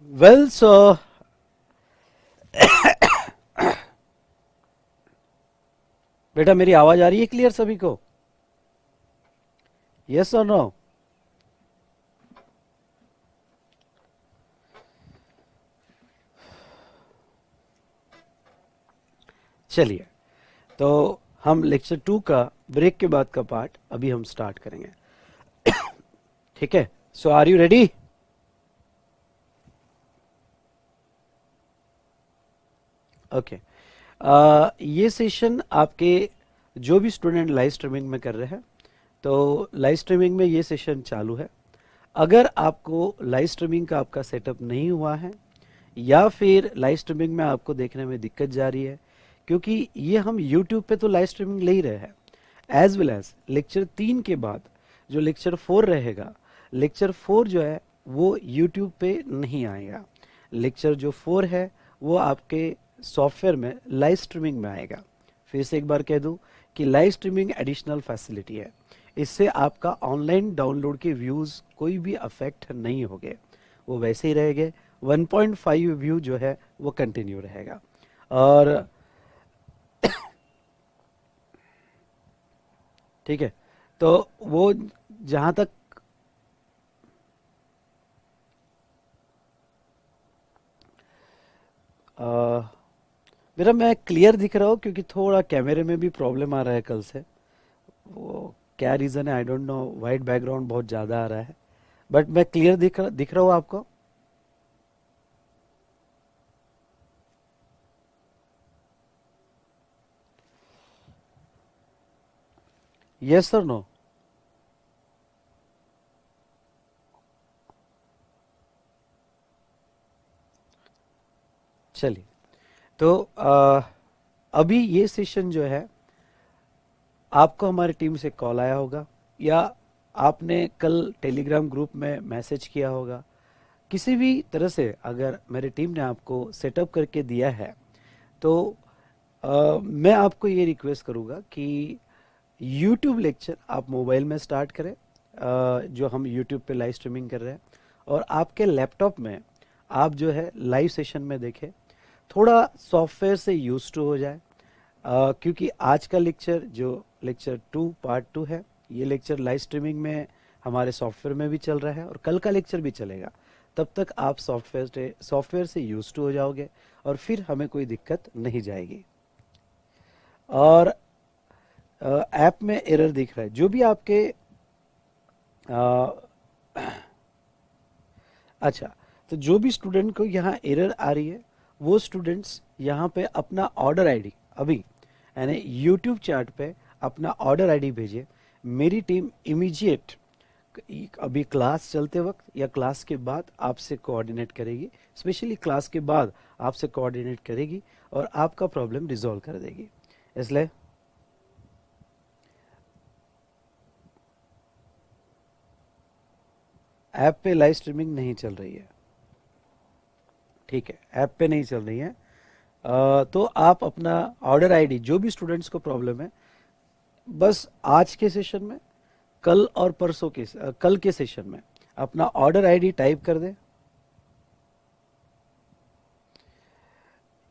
Well so बेटा मेरी आवाज आ रही है क्लियर सभी को? यस और नो? चलिए, तो हम लेक्चर 2 का ब्रेक के बाद का पार्ट अभी हम स्टार्ट करेंगे। ठीक है, सो आर यू रेडी? ओके, ये सेशन आपके जो भी स्टूडेंट लाइव स्ट्रीमिंग में कर रहे हैं, तो लाइव स्ट्रीमिंग में ये सेशन चालू है। अगर आपको लाइव स्ट्रीमिंग का आपका सेटअप नहीं हुआ है या फिर लाइव स्ट्रीमिंग में आपको देखने में दिक्कत जा रही है, क्योंकि ये हम यूट्यूब पे तो लाइव स्ट्रीमिंग ले ही रहे हैं, एज वेल एज लेक्चर 3 के बाद जो लेक्चर 4 रहेगा, लेक्चर 4 जो है वो यूट्यूब पे नहीं आएगा। लेक्चर जो 4 है वो आपके सॉफ्टवेयर में लाइव स्ट्रीमिंग में आएगा। फिर से एक बार कह दूं कि लाइव स्ट्रीमिंग एडिशनल फैसिलिटी है, इससे आपका ऑनलाइन डाउनलोड के व्यूज़ कोई भी अफेक्ट नहीं होंगे, वो वैसे ही रहेंगे। 1.5 व्यू जो है वो कंटिन्यू रहेगा। और ठीक है, तो वो जहाँ तक अ, मेरा मैं क्लियर दिख रहा हूँ, क्योंकि थोड़ा कैमरे में भी प्रॉब्लम आ रहा है कल से। वो क्या रीज़न है I don't know, white background बहुत ज़्यादा आ रहा है, बट मैं क्लियर दिख रहा हूँ आपको? यस और नो? चलिए, तो अभी ये सेशन जो है, आपको हमारी टीम से कॉल आया होगा या आपने कल टेलीग्राम ग्रुप में मैसेज किया होगा। किसी भी तरह से अगर मेरी टीम ने आपको सेटअप करके दिया है, तो मैं आपको ये रिक्वेस्ट करूँगा कि यूट्यूब लेक्चर आप मोबाइल में स्टार्ट करें, जो हम यूट्यूब पे लाइव स्ट्रीमिंग कर रहे हैं, और आपके लैपटॉप में आप जो है लाइव सेशन में देखें। थोड़ा सॉफ्टवेयर से यूज टू हो जाए, क्योंकि आज का लेक्चर जो लेक्चर 2 पार्ट 2 है, ये लेक्चर लाइव स्ट्रीमिंग में हमारे सॉफ्टवेयर में भी चल रहा है और कल का लेक्चर भी चलेगा। तब तक आप सॉफ्टवेयर से यूज टू हो जाओगे और फिर हमें कोई दिक्कत नहीं जाएगी। और ऐप में एरर दिख रहा है, जो भी आपके अ, अच्छा, तो जो भी स्टूडेंट को यहाँ एरर आ रही है, वो स्टूडेंट्स यहाँ पे अपना ऑर्डर आईडी अभी यानी यूट्यूब चैट पे अपना ऑर्डर आईडी भेजिए। मेरी टीम इमीडिएट अभी क्लास चलते वक्त या क्लास के बाद आपसे कोऑर्डिनेट करेगी, स्पेशली क्लास के बाद आपसे कोऑर्डिनेट करेगी और आपका प्रॉब्लम रिजॉल्व कर देगी। इसलिए ऐप पे लाइव स्ट्रीमिंग नहीं चल रही है, ठीक है, ऐप पे नहीं चल रही है। तो आप अपना ऑर्डर आईडी, जो भी स्टूडेंट्स को प्रॉब्लम है, बस आज के सेशन में, कल और परसों के कल के सेशन में अपना ऑर्डर आईडी टाइप कर दें।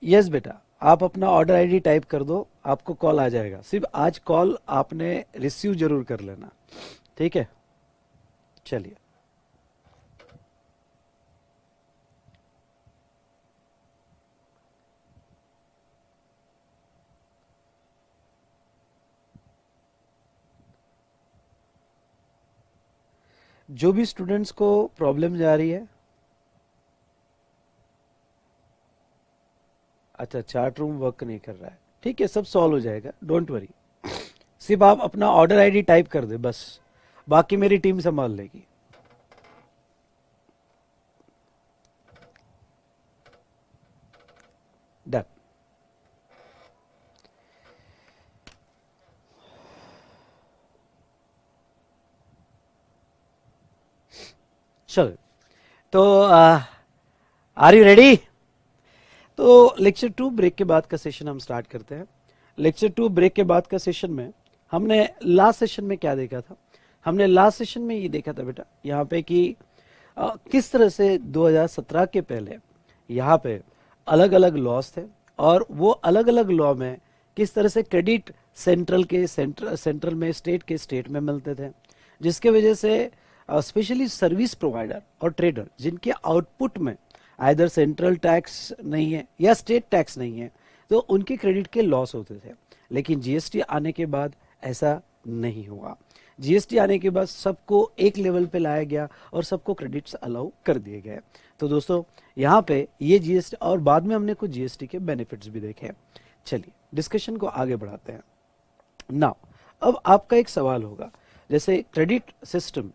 यस बेटा, आप अपना ऑर्डर आईडी टाइप कर दो, आपको कॉल आ जाएगा। सिर्फ आज कॉल आपने रिसीव जरूर कर लेना, ठीक है? चलिए, जो भी स्टूडेंट्स को प्रॉब्लम जा रही है, अच्छा चार्ट रूम वर्क नहीं कर रहा है, ठीक है, सब सॉल्व हो जाएगा, डोंट वरी। सिर्फ आप अपना ऑर्डर आईडी टाइप कर दे बस, बाकी मेरी टीम संभाल लेगी। डन। चलो, तो आर यू रेडी? तो लेक्चर 2 ब्रेक के बाद का सेशन हम स्टार्ट करते हैं। लेक्चर 2 ब्रेक के बाद का सेशन में हमने लास्ट सेशन में क्या देखा था? हमने लास्ट सेशन में ये देखा था बेटा यहाँ पे कि किस तरह से 2017 के पहले यहाँ पे अलग अलग लॉस थे और वो अलग अलग लॉ में किस तरह से क्रेडिट सेंट्रल में स्टेट में मिलते थे, जिसके वजह से स्पेशली सर्विस प्रोवाइडर और ट्रेडर जिनके आउटपुट में आइदर सेंट्रल टैक्स नहीं है या स्टेट टैक्स नहीं है, तो उनके क्रेडिट के लॉस होते थे। लेकिन जीएसटी आने के बाद ऐसा नहीं हुआ। जीएसटी आने के बाद सबको एक लेवल पे लाया गया और सबको क्रेडिट्स अलाउ कर दिए गए। तो दोस्तों यहाँ पे ये जीएसटी और बाद में हमने कुछ जीएसटी के बेनिफिट्स भी देखे। चलिए डिस्कशन को आगे बढ़ाते हैं। नाउ अब आपका एक सवाल होगा, जैसे क्रेडिट सिस्टम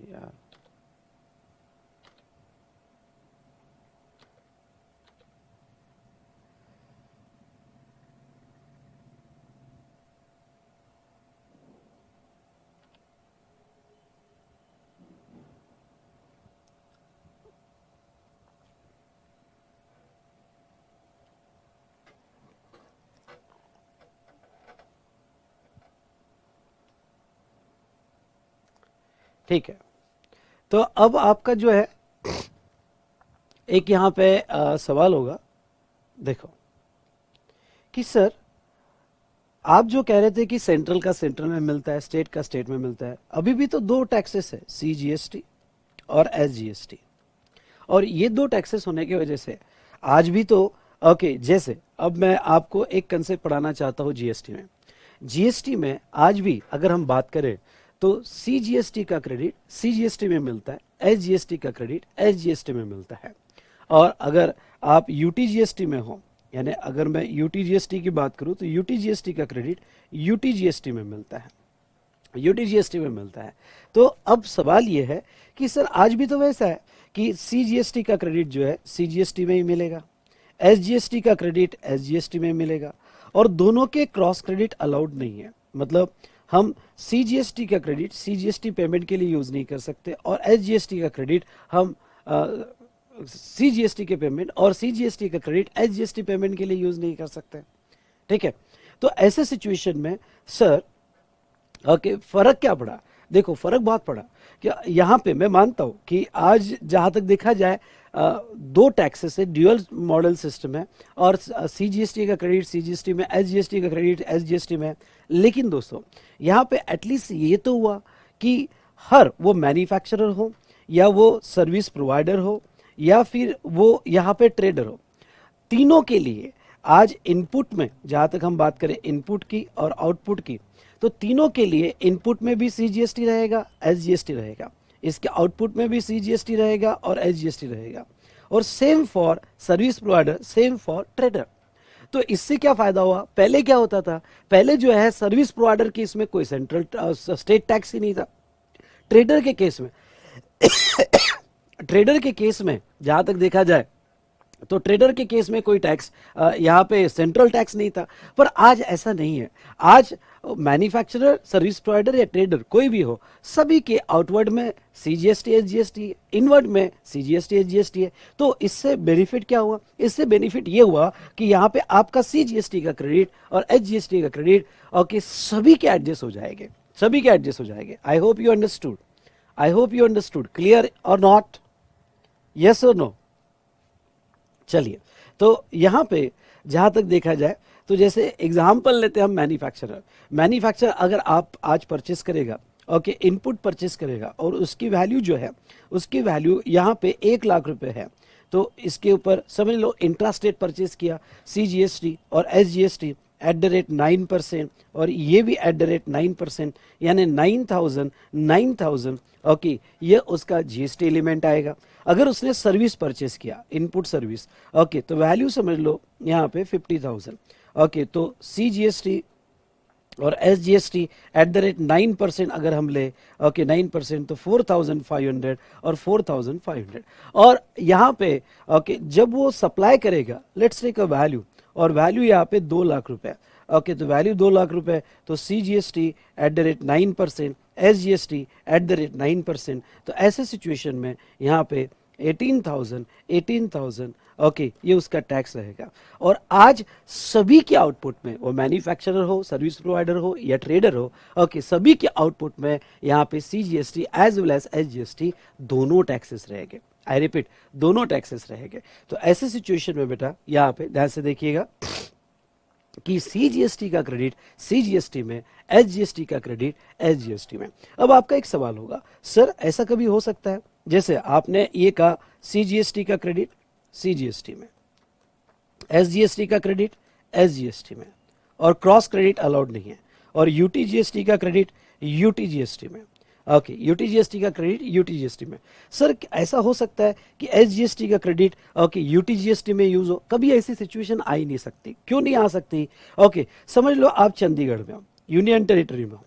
यार ठीक है। तो अब आपका जो है एक यहाँ पे सवाल होगा, देखो कि सर आप जो कह रहे थे कि सेंट्रल का सेंट्रल में मिलता है, स्टेट का स्टेट में मिलता है, अभी भी तो दो टैक्सेस है, सीजीएसटी और एसजीएसटी। और ये दो टैक्सेस होने की वजह से आज भी तो ओके, जैसे अब मैं आपको एक कंसेप्ट पढ़ाना चाहता हूँ जीएसटी में। जीएसटी में आज भी अगर हम बात करें तो सीजीएसटी का क्रेडिट सीजीएसटी में मिलता है, एसजीएसटी का क्रेडिट एसजीएसटी में मिलता है। और अगर आप यूटीजीएसटी में हो, यानी अगर मैं यूटीजीएसटी की बात करूं तो यूटीजीएसटी का क्रेडिट यूटीजीएसटी में मिलता है, यूटीजीएसटी में मिलता है। तो अब सवाल ये है कि सर आज भी तो वैसा है कि सीजीएसटी का क्रेडिट जो है सीजीएसटी में ही मिलेगा, एसजीएसटी का क्रेडिट एसजीएसटी में मिलेगा, और दोनों के क्रॉस क्रेडिट अलाउड नहीं है। मतलब हम सीजीएसटी का क्रेडिट सीजीएसटी पेमेंट के लिए यूज नहीं कर सकते और एसजीएसटी का क्रेडिट हम सीजीएसटी के पेमेंट और सीजीएसटी का क्रेडिट एसजीएसटी पेमेंट के लिए यूज नहीं कर सकते। ठीक है, तो ऐसे सिचुएशन में सर ओके फर्क क्या पड़ा? देखो फर्क बहुत पड़ा कि यहाँ पे मैं मानता हूँ कि आज जहाँ तक देखा जाए दो टैक्सेस है, ड्यूअल मॉडल सिस्टम है, और सीजीएसटी का क्रेडिट सीजीएसटी में, एसजीएसटी का क्रेडिट एसजीएसटी में। लेकिन दोस्तों यहाँ पे एटलीस्ट ये तो हुआ कि हर वो मैन्युफैक्चरर हो या वो सर्विस प्रोवाइडर हो या फिर वो यहाँ पे ट्रेडर हो, तीनों के लिए आज इनपुट में, जहाँ तक हम बात करें इनपुट की और आउटपुट की, तो तीनों के लिए इनपुट में भी सीजीएसटी रहेगा, एसजीएसटी रहेगा, इसके आउटपुट में भी सीजीएसटी रहेगा और एसजीएसटी रहेगा, और same for service provider, same for trader. तो इससे क्या फायदा हुआ? पहले क्या होता था, पहले जो है सर्विस प्रोवाइडर के इसमें कोई सेंट्रल स्टेट टैक्स ही नहीं था। ट्रेडर के केस में ट्रेडर के केस में जहां तक देखा जाए तो ट्रेडर के केस में कोई टैक्स यहाँ पे सेंट्रल टैक्स नहीं था। पर आज ऐसा नहीं है। आज मैन्युफैक्चरर, सर्विस प्रोवाइडर या ट्रेडर कोई भी हो, सभी के आउटवर्ड में सीजीएसटी एसजीएसटी है, इनवर्ड में सीजीएसटी एसजीएसटी है। तो इससे बेनिफिट क्या हुआ? इससे बेनिफिट ये हुआ कि यहाँ पे आपका सीजीएसटी का क्रेडिट और एसजीएसटी का क्रेडिट ओके सभी के एडजस्ट हो जाएंगे, सभी के एडजस्ट हो जाएंगे। I hope you understood, I hope you understood. Clear और नॉट? यस और नो? चलिए, तो यहाँ पे जहाँ तक देखा जाए तो जैसे एग्जाम्पल लेते हैं हम मैन्युफैक्चरर अगर आप आज परचेस करेगा, ओके इनपुट परचेस करेगा और उसकी वैल्यू जो है, उसकी वैल्यू यहाँ पे 1,00,000 रुपए है, तो इसके ऊपर समझ लो इंट्रा स्टेट परचेस किया, सीजीएसटी और एसजीएसटी @9% और ये भी @9%, यानी 9,000 ओके, ये उसका जीएसटी एलिमेंट आएगा। अगर उसने सर्विस परचेस किया, इनपुट सर्विस, ओके, तो वैल्यू समझ लो यहाँ पे 50,000, ओके, तो सीजीएसटी और एसजीएसटी @9% अगर हम ले, ओके 9%, तो 4,500 और 4,500। और यहाँ पे ओके जब वो सप्लाई करेगा, लेट्स टेक अ वैल्यू, और वैल्यू यहाँ पे 2,00,000 रुपए, ओके, तो वैल्यू 2,00,000 रुपए, तो सीजीएसटी @9%, एसजीएसटी @9%। तो ऐसे सिचुएशन में यहाँ पे 18,000, 18,000, ओके, ये उसका टैक्स रहेगा। और आज सभी के आउटपुट में, वो मैन्युफैक्चरर हो, सर्विस प्रोवाइडर हो या ट्रेडर हो, ओके, सभी के आउटपुट में यहाँ पे CGST as well as SGST दोनों टैक्सेस रहेंगे। आई रिपीट, दोनों टैक्सेस रहेंगे। तो ऐसे सिचुएशन में बेटा यहाँ पे ध्यान से देखिएगा कि CGST का क्रेडिट CGST में, SGST का क्रेडिट SGST में। अब आपका एक सवाल होगा, सर ऐसा कभी हो सकता है जैसे आपने ये कहा CGST का क्रेडिट CGST में, SGST का क्रेडिट SGST में, और क्रॉस क्रेडिट अलाउड नहीं है, और UTGST का क्रेडिट UTGST में, ओके, UTGST का क्रेडिट UTGST में। सर ऐसा हो सकता है कि SGST का क्रेडिट ओके UTGST में यूज हो? कभी ऐसी सिचुएशन आ ही नहीं सकती। क्यों नहीं आ सकती? ओके, समझ लो आप चंडीगढ़ में हो, यूनियन टेरिटरी में हो,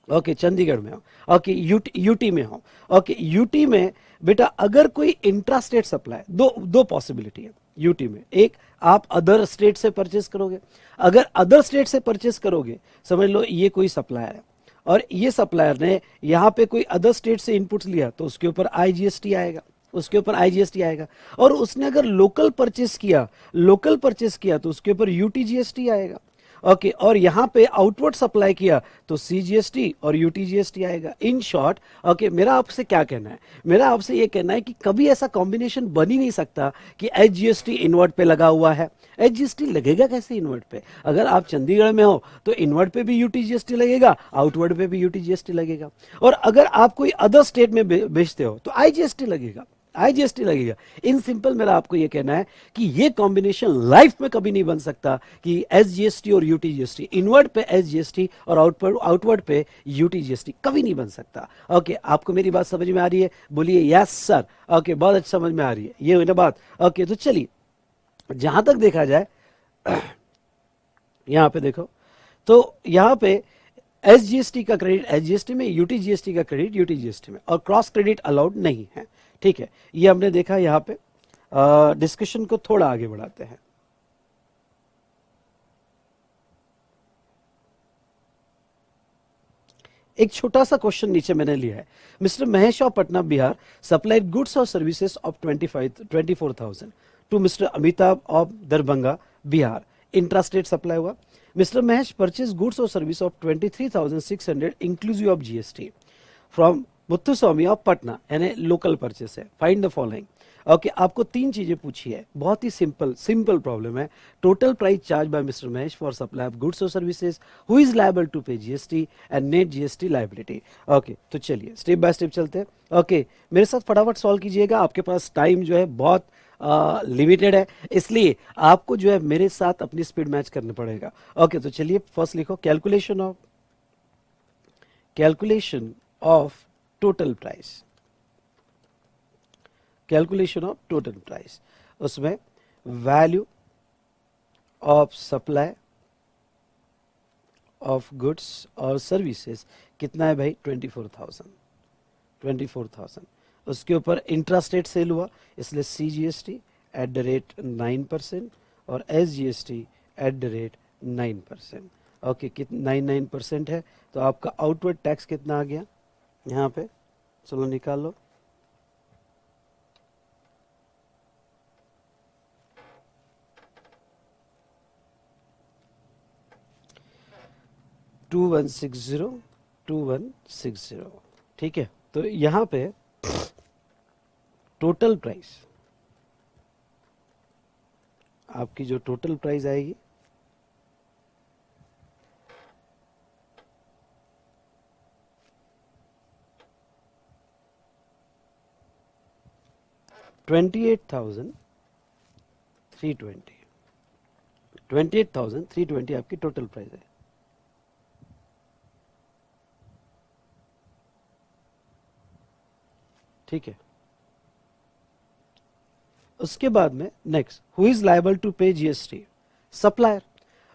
ओके, चंडीगढ़ में हो, ओके, यूटी में हो, ओके, यूटी में बेटा अगर कोई इंट्रा स्टेट सप्लाई, दो दो पॉसिबिलिटी है यूटी में। एक, आप अदर स्टेट से परचेस करोगे। अगर अदर स्टेट से परचेस करोगे, समझ लो ये कोई सप्लायर है और ये सप्लायर ने यहाँ पे कोई अदर स्टेट से इनपुट्स लिया, तो उसके ऊपर IGST आएगा, उसके ऊपर IGST आएगा। और उसने अगर लोकल परचेस किया, लोकल परचेस किया तो उसके ऊपर UTGST आएगा, ओके, और यहाँ पे आउटवर्ड सप्लाई किया तो CGST और UTGST आएगा। इन शॉर्ट, ओके, मेरा आपसे क्या कहना है, मेरा आपसे ये कहना है कि कभी ऐसा कॉम्बिनेशन बन ही नहीं सकता कि SGST इनवर्ट पे लगा हुआ है। SGST लगेगा कैसे इनवर्ट पे? अगर आप चंडीगढ़ में हो तो इनवर्ट पे भी UTGST लगेगा, आउटवर्ड पे भी UTGST लगेगा, और अगर आप कोई अदर स्टेट में बेचते हो तो IGST लगेगा, IGST लगेगा। इन सिंपल मेरा आपको ये कहना है कि ये कॉम्बिनेशन लाइफ में कभी नहीं बन सकता कि SGST और UTGST, इनवर्ड पे SGST और आउटवर्ड पे UTGST, कभी नहीं बन सकता। ओके, आपको मेरी बात समझ में आ रही है? बोलिए यस सर। ओके, बहुत अच्छा समझ में आ रही है, ये हुई ना बात। ओके, तो चलिए जहां तक देखा जाए, यहां पे देखो, तो यहां पे SGST का क्रेडिट SGST में, UTGST का क्रेडिट UTGST में, और क्रॉस क्रेडिट अलाउड नहीं है। ठीक है, ये हमने देखा। यहां पे डिस्कशन को थोड़ा आगे बढ़ाते हैं। एक छोटा सा क्वेश्चन नीचे मैंने लिया है। Mister Mahesh of Patna Bihar supplied goods और services of 24,000 to mister Amitabh of Darbhanga Bihar. Intrastate supply हुआ। मिस्टर महेश परचेज गुड्स और service of 23,600 inclusive of GST from Muthuswamy of Patna, यानी लोकल परचेस है। Find the following. ओके, आपको तीन चीजें पूछी है, बहुत ही सिंपल सिंपल प्रॉब्लम है। Total price charge by mister Mahesh for supply of goods और services, who is liable to pay GST and net GST liability. Okay, तो चलिए स्टेप बाय स्टेप चलते हैं। ओके, मेरे साथ फटाफट सॉल्व कीजिएगा, आपके पास टाइम जो है बहुत लिमिटेड है, इसलिए आपको जो है मेरे साथ अपनी स्पीड मैच करना पड़ेगा। ओके, तो चलिए फर्स्ट लिखो, calculation of total price, calculation of total price, उसमें value of supply of goods और सर्विसेज कितना है भाई? 24,000, 24,000। उसके ऊपर इंट्रास्टेट सेल हुआ, इसलिए CGST एट द रेट 9% और SGST at the rate 9%। Okay, कितना 9% है, तो आपका आउटवर्ड टैक्स कितना आ गया यहाँ पे? चलो निकाल लो। टू 2160। ठीक है, तो यहां पे टोटल प्राइस, आपकी जो टोटल प्राइस आएगी, $28,320, 28,320 आपकी टोटल प्राइस है। ठीक है, उसके बाद में next, who is liable to pay GST? Supplier.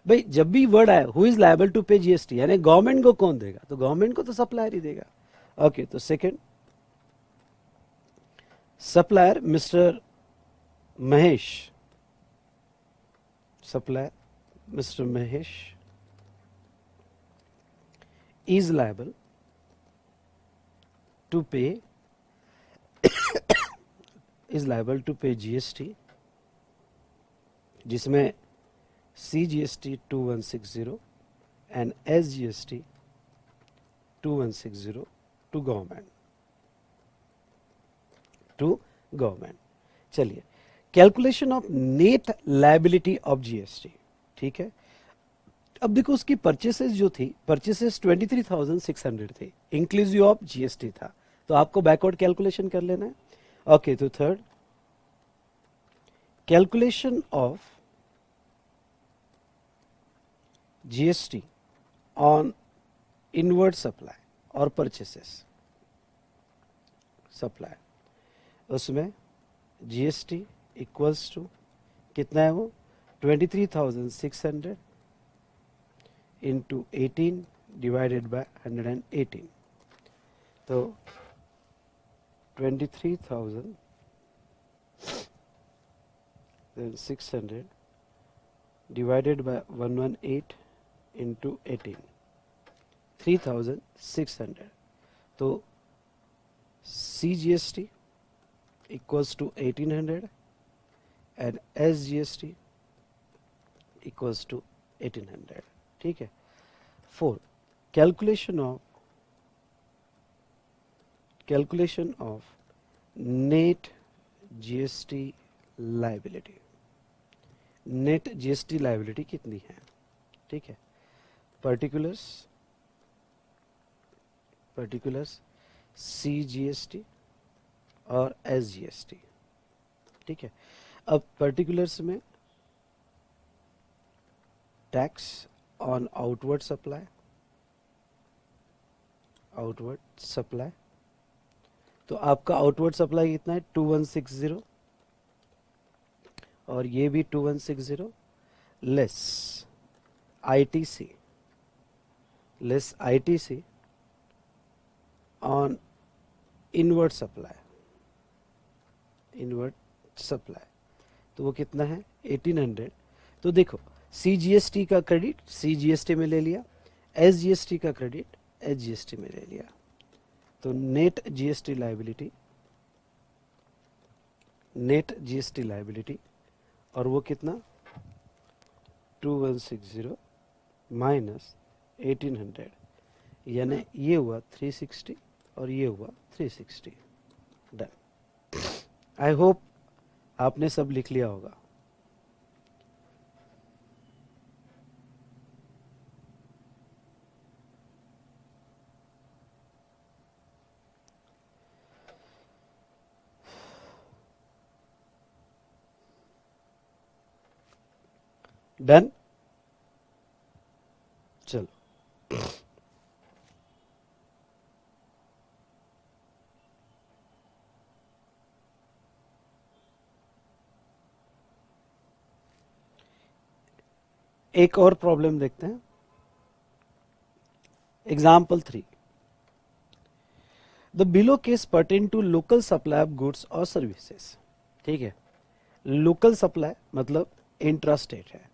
भाई जब भी वर्ड आए who is liable to pay GST, यानी गवर्नमेंट को कौन देगा? तो गवर्नमेंट को तो सप्लायर ही देगा। ओके, तो second, supplier mister Mahesh, supplier mister Mahesh is liable to pay is liable to pay GST, जिसमें CGST 2160 and SGST 2160 to government. चलिए, calculation of net liability of GST, ठीक है। अब देखो उसकी परचेसेस जो थी, परचेसेस 23,600 थी, इंक्लूसिव ऑफ जीएसटी था, तो आपको बैकवर्ड कैलकुलेशन कर लेना है। ओके, तो third, calculation of GST on inward supply और परचेसेस सप्लाई, उसमें जीएसटी इक्वल्स टू कितना है वो 23,600 इंटू 18 डिवाइडेड बाय 118, तो 23,600 divided by 118 into 18, 3,600, तो CGST equals to 1800 and SGST equals to 1800, ठीक है। 4, calculation of net GST liability, net GST liability कितनी है, ठीक है। पर्टिकुलर्स CGST और SGST, ठीक है। अब पर्टिकुलर्स में टैक्स ऑन आउटवर्ड सप्लाई, तो आपका आउटवर्ड सप्लाई कितना है 2160, और ये भी 2160 less ITC on inward supply, तो वो कितना है 1800। तो देखो, CGST का क्रेडिट CGST में ले लिया, SGST का क्रेडिट SGST में ले लिया, तो नेट जीएसटी लायबिलिटी, और वो कितना 2160 माइनस 1800, यानी ये हुआ 360 और ये हुआ 360। डन। आई होप आपने सब लिख लिया होगा। डन, चलो। एक और प्रॉब्लम देखते हैं। Example 3, the below case pertain to local supply of goods और सर्विसेज, ठीक है। लोकल सप्लाई मतलब इंट्रा स्टेट है।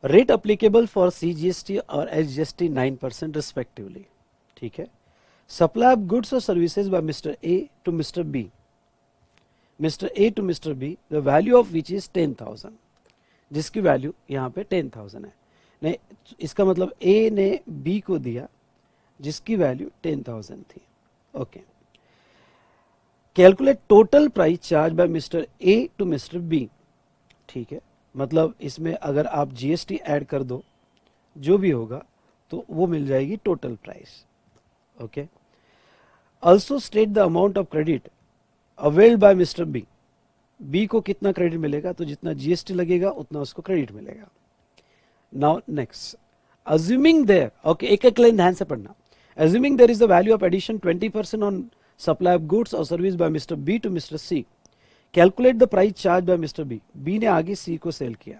रेट अप्लीकेबल फॉर CGST और SGST 9% रिस्पेक्टिवली, ठीक है। सप्लाई ऑफ गुड्स और services by mister A to mister B, the value of which is 10,000, जिसकी वैल्यू यहाँ पे 10,000 है। नहीं, इसका मतलब A ने B को दिया जिसकी वैल्यू 10,000 थी। Okay, calculate total price charge by mister A to mister B, ठीक है। मतलब इसमें अगर आप GST ऐड कर दो जो भी होगा तो वो मिल जाएगी total price. Okay, also state the amount of credit availed bye mister B को कितना क्रेडिट मिलेगा, तो जितना GST लगेगा उतना उसको क्रेडिट मिलेगा। Now next, assuming there, okay एक एक लाइन ध्यान से पढ़ना। Assuming there is the value of addition 20% on supply of goods और service by mister B to mister C, calculate the price charge by mister B ने आगे C को cell किया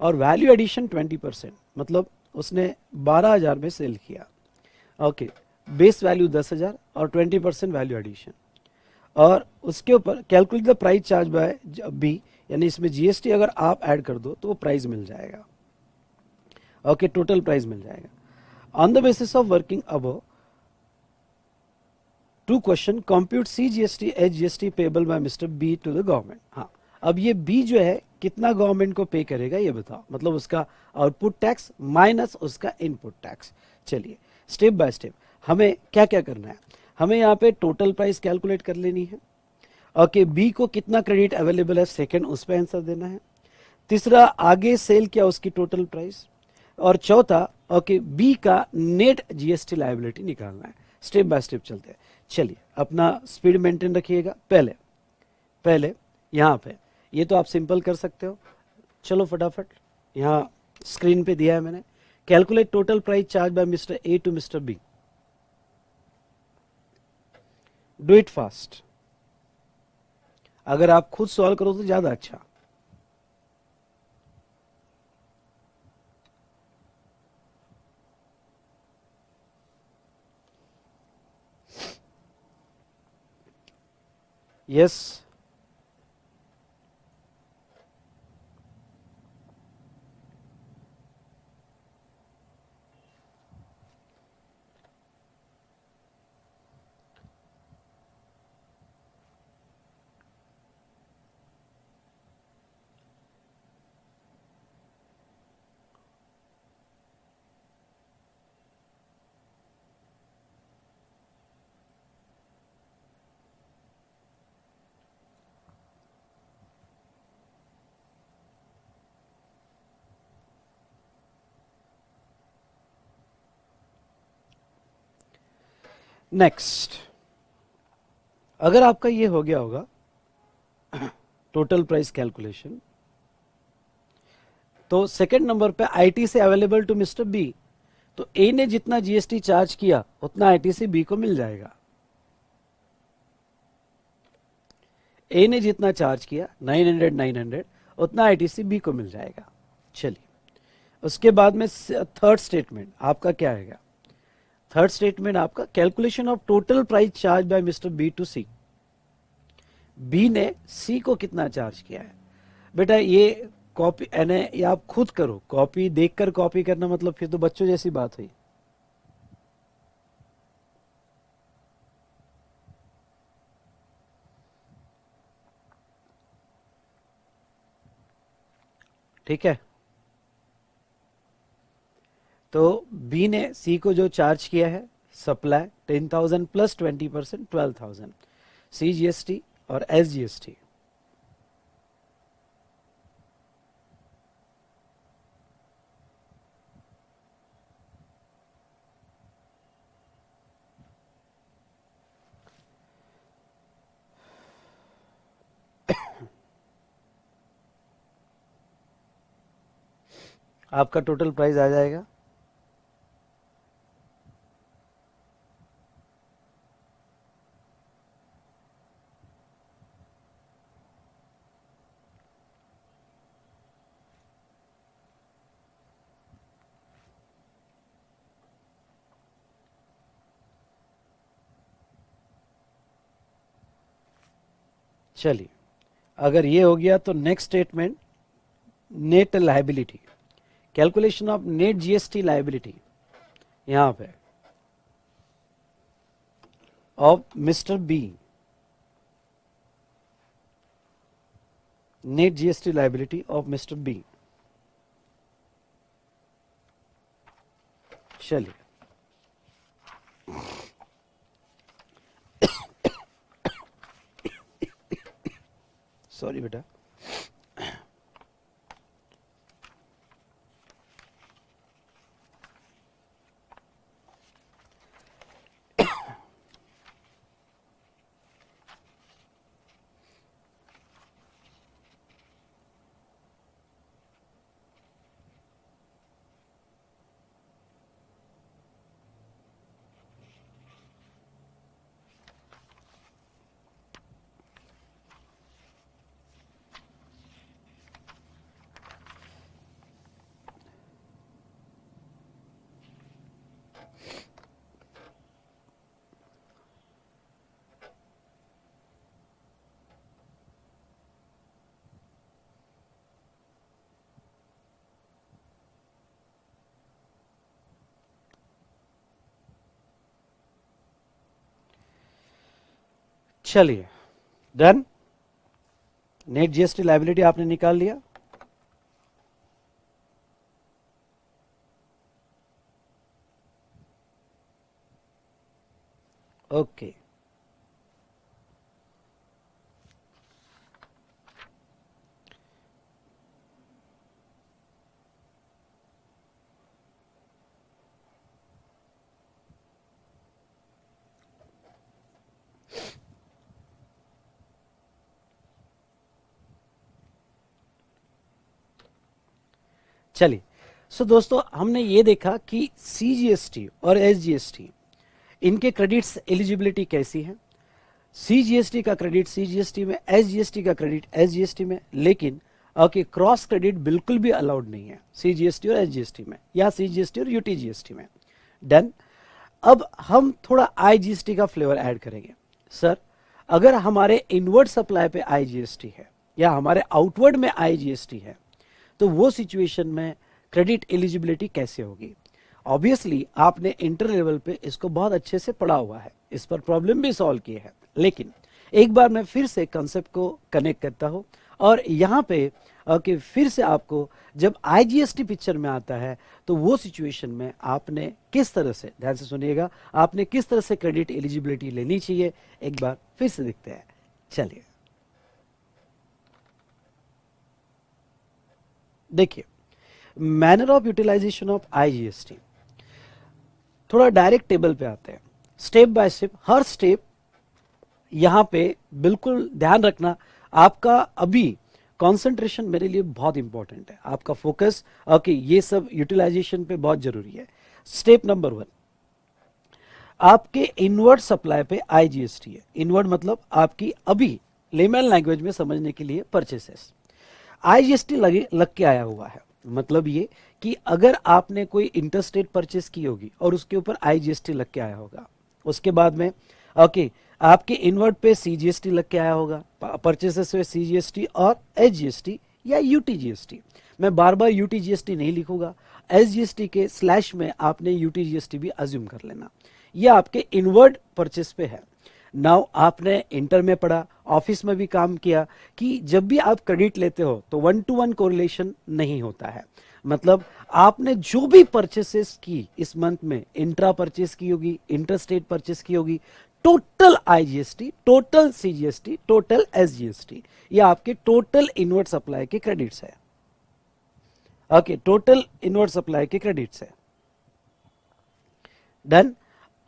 और वैल्यू एडिशन 20%, मतलब उसने 12,000 में सेल किया। ओके, बेस वैल्यू 10,000 और 20% वैल्यू एडिशन, और उसके ऊपर calculate the price charge bye B, यानी इसमें GST अगर आप ऐड कर दो तो वो प्राइस मिल जाएगा। ओके, टोटल प्राइस मिल जाएगा। On the basis of working above, two question, compute CGST HGST payable by mister B to the government. हाँ, अब ये बी जो है कितना गवर्नमेंट को पे करेगा ये बताओ, मतलब उसका आउटपुट टैक्स माइनस उसका इनपुट टैक्स। चलिए स्टेप बाय स्टेप हमें क्या क्या करना है। हमें यहाँ पे टोटल प्राइस कैलकुलेट कर लेनी है। ओके, बी को कितना क्रेडिट अवेलेबल है सेकंड, उस पर आंसर देना है। तीसरा, आगे सेल क्या उसकी टोटल प्राइस। और चौथा, ओके, बी का नेट जीएसटी लायबिलिटी निकालना है। स्टेप बाय स्टेप चलते हैं। चलिए अपना स्पीड मेंटेन रखिएगा। पहले पहले यहाँ पे ये तो आप सिंपल कर सकते हो, चलो फटाफट यहाँ स्क्रीन पे दिया है मैंने। Calculate total price charge by mister A to mister B. Do it fast, अगर आप खुद सॉल्व करो तो ज्यादा अच्छा। यस, नेक्स्ट, अगर आपका ये हो गया होगा टोटल प्राइस कैलकुलेशन, तो सेकंड नंबर पे आईटी से अवेलेबल टू मिस्टर बी, तो ए ने जितना जीएसटी चार्ज किया उतना आईटीसी बी को मिल जाएगा। ए ने जितना चार्ज किया 900 उतना आईटीसी बी को मिल जाएगा। चलिए उसके बाद में थर्ड स्टेटमेंट आपका क्या आएगा। थर्ड स्टेटमेंट आपका calculation of total price charge by mister B to C. B ने सी को कितना चार्ज किया है। बेटा ये कॉपी यानी ये आप खुद करो, कॉपी देखकर कॉपी करना मतलब फिर तो बच्चों जैसी बात हुई। ठीक है, तो बी ने सी को जो चार्ज किया है सप्लाई 10,000 प्लस 20% 12,000 CGST और SGST। आपका टोटल प्राइस आ जाएगा चलिए अगर ये हो गया तो next statement, net liability, calculation of net GST liability यहां पे of mister B, net GST liability of mister B. चलिए सॉरी बेटा, चलिए, डन। नेट जीएसटी लायबिलिटी आपने निकाल लिया। ओके, चलिए। सो दोस्तों, हमने ये देखा कि सीजीएसटी और एसजीएसटी, इनके क्रेडिट्स एलिजिबिलिटी कैसी है। सीजीएसटी का क्रेडिट सीजीएसटी में, एसजीएसटी का क्रेडिट एसजीएसटी में, लेकिन ओके, क्रॉस क्रेडिट बिल्कुल भी अलाउड नहीं है सीजीएसटी और एसजीएसटी में, या सीजीएसटी और यूटीजीएसटी में। डन। अब हम थोड़ा आईजीएसटी का फ्लेवर ऐड करेंगे। सर, अगर हमारे इनवर्ड सप्लाई पे आईजीएसटी है या हमारे आउटवर्ड में आईजीएसटी है, तो वो सिचुएशन में क्रेडिट एलिजिबिलिटी कैसे होगी। ऑब्वियसली आपने इंटर लेवल पे इसको बहुत अच्छे से पढ़ा हुआ है, इस पर प्रॉब्लम भी सॉल्व किए हैं, लेकिन एक बार मैं फिर से कंसेप्ट को कनेक्ट करता हूं और यहाँ पे ओके, फिर से आपको जब आईजीएसटी पिक्चर में आता है तो वो सिचुएशन में आपने किस तरह से, ध्यान से सुनिएगा, आपने किस तरह से क्रेडिट एलिजिबिलिटी लेनी चाहिए, एक बार फिर से देखते हैं। चलिए, देखिए, manner of utilisation of IGST, थोड़ा डायरेक्ट टेबल पे आते हैं, स्टेप बाय स्टेप, हर स्टेप यहां पे बिल्कुल ध्यान रखना। आपका अभी कंसंट्रेशन मेरे लिए बहुत इंपॉर्टेंट है, आपका फोकस ओके, ये सब यूटिलाइजेशन पे बहुत जरूरी है। स्टेप नंबर 1, आपके इनवर्ड सप्लाई पे आईजीएसटी है। इनवर्ड मतलब आपकी अभी लेमन लैंग्वेज में समझने के लिए परचेसेस, आईजीएसटी लग के आया हुआ है। मतलब ये कि अगर आपने कोई इंटरस्टेट परचेस की होगी और उसके ऊपर आईजीएसटी लग के आया होगा, उसके बाद में ओके, आपके इनवर्ड पे सीजीएसटी लग के आया होगा, परचेसेस में सीजीएसटी और एसजीएसटी या यूटीजीएसटी। मैं बार बार यूटीजीएसटी नहीं लिखूंगा, एसजीएसटी के स्लैश में आपने यूटीजीएसटी भी अज्यूम कर लेना। यह आपके इनवर्ड परचेस पे है। नाउ आपने इंटर में पढ़ा, ऑफिस में भी काम किया कि जब भी आप क्रेडिट लेते हो तो 1-to-1 कोरिलेशन नहीं होता है। मतलब आपने जो भी परचेसेस की इस मंथ में, इंट्रा परचेस की होगी, इंटर स्टेट परचेस की होगी, total IGST, total CGST, total SGST, ये आपके टोटल इनवर्ड सप्लाई के क्रेडिट्स है। ओके, टोटल इनवर्ड सप्लाई के क्रेडिट्स है। डन।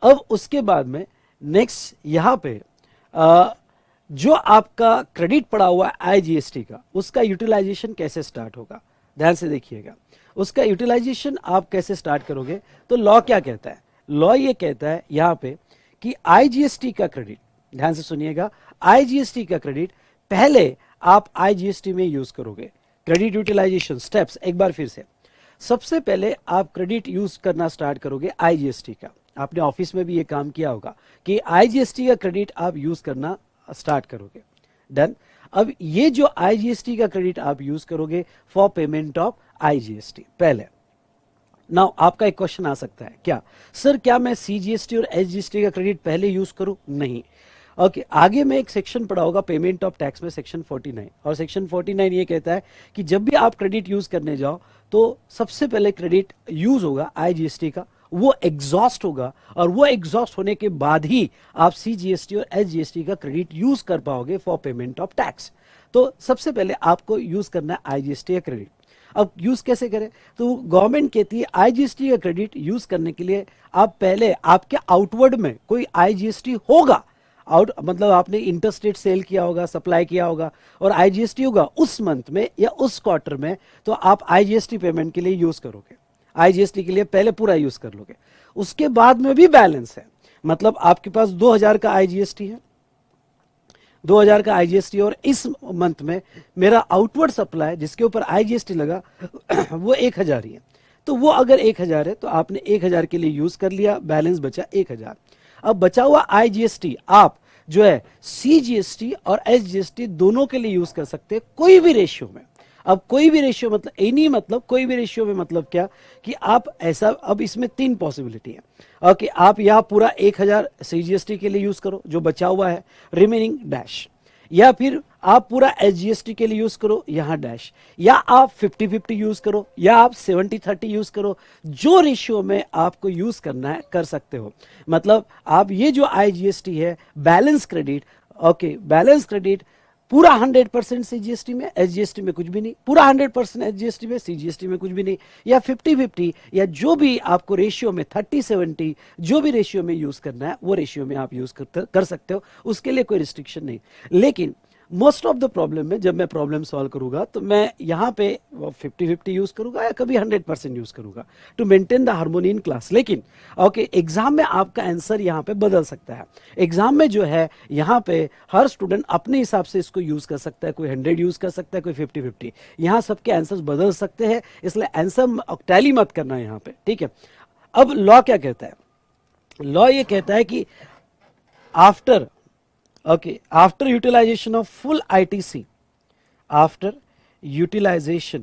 अब उसके बाद में नेक्स्ट यहां पे जो आपका क्रेडिट पड़ा हुआ है आईजीएसटी का, उसका यूटिलाइजेशन कैसे स्टार्ट होगा, ध्यान से देखिएगा। उसका यूटिलाइजेशन आप कैसे स्टार्ट करोगे, तो लॉ क्या कहता है, लॉ ये कहता है यहां पे कि आईजीएसटी का क्रेडिट, ध्यान से सुनिएगा, आईजीएसटी का क्रेडिट पहले आप आईजीएसटी में यूज करोगे। क्रेडिट यूटिलाइजेशन स्टेप्स एक बार फिर से, सबसे पहले आप क्रेडिट यूज करना स्टार्ट करोगे आईजीएसटी का। आपने ऑफिस में भी ये काम किया होगा कि आईजीएसटी का क्रेडिट आप यूज करना स्टार्ट करोगे। डन। अब ये जो आईजीएसटी का क्रेडिट आप यूज करोगे फॉर पेमेंट ऑफ आईजीएसटी पहले। नाउ आपका एक क्वेश्चन आ सकता है, क्या सर, क्या मैं सीजीएसटी और एसजीएसटी का क्रेडिट पहले यूज करूं? नहीं। ओके, आगे में एक सेक्शन पढ़ा होगा पेमेंट ऑफ टैक्स में, सेक्शन 49, और सेक्शन 49 ये कहता है कि जब भी आप क्रेडिट यूज करने जाओ तो सबसे पहले क्रेडिट यूज होगा आईजीएसटी का, वो एग्जॉस्ट होगा, और वो एग्जॉस्ट होने के बाद ही आप सीजीएसटी और एसजीएसटी का क्रेडिट यूज कर पाओगे फॉर पेमेंट ऑफ टैक्स। तो सबसे पहले आपको यूज करना है आईजीएसटी का क्रेडिट। अब यूज कैसे करें, तो गवर्नमेंट कहती है आईजीएसटी का क्रेडिट यूज करने के लिए आप पहले आपके आउटवर्ड में कोई आईजीएसटी होगा, आउट मतलब आपने इंटरस्टेट सेल किया होगा, सप्लाई किया होगा, और आईजीएसटी होगा उस मंथ में या उस क्वार्टर में, तो आप आईजीएसटी पेमेंट के लिए यूज करोगे, आईजीएसटी के लिए पहले पूरा यूज कर लोगे। उसके बाद में भी बैलेंस है, मतलब आपके पास 2000 का आईजीएसटी है, 2000 का आईजीएसटी, और इस मंथ में मेरा आउटवर्ड सप्लाई जिसके ऊपर आईजीएसटी लगा वो 1000 ही है। तो वो अगर 1000 है तो आपने 1000 के लिए यूज कर लिया, बैलेंस बचा 1000। अब बचा हुआ आईजीएसटी आप जो है सीजीएसटी और एसजीएसटी दोनों के लिए यूज कर सकते हैं, कोई भी रेशियो में। अब कोई भी रेशियो मतलब एनी, मतलब कोई भी रेशियो में मतलब क्या कि आप ऐसा, अब इसमें 3 पॉसिबिलिटी है। ओके, आप यहाँ पूरा 1000 सीजीएसटी के लिए यूज करो जो बचा हुआ है, रिमेनिंग डैश, या फिर आप पूरा एसजीएसटी के लिए यूज करो यहाँ डैश, या आप 50-50 यूज करो, या आप 70-30 यूज करो। जो रेशियो में आपको यूज करना है कर सकते हो। मतलब आप ये जो आईजीएसटी है, balance credit, okay balance credit पूरा 100% सीजीएसटी में, एसजीएसटी में कुछ भी नहीं, पूरा 100% एसजीएसटी में, सीजीएसटी में कुछ भी नहीं, या 50-50, या जो भी आपको रेशियो में 30-70 जो भी रेशियो में यूज करना है वो रेशियो में आप यूज कर सकते हो, उसके लिए कोई रिस्ट्रिक्शन नहीं। लेकिन मोस्ट ऑफ द प्रॉब्लम में जब मैं प्रॉब्लम सॉल्व करूंगा तो मैं यहाँ पे 50-50 यूज करूंगा या कभी 100% यूज करूंगा to maintain the harmony in class. लेकिन ओके एग्जाम में आपका आंसर यहाँ पे बदल सकता है। एग्जाम में जो है यहाँ पे हर स्टूडेंट अपने हिसाब से इसको यूज कर सकता है, कोई 100 यूज कर सकता है, कोई 50-50, यहाँ सबके आंसर बदल सकते हैं, इसलिए आंसर टैली मत करना यहाँ पे, ठीक है। अब लॉ क्या कहता है? लॉ ये कहता है कि after after utilization of full ITC, after utilization,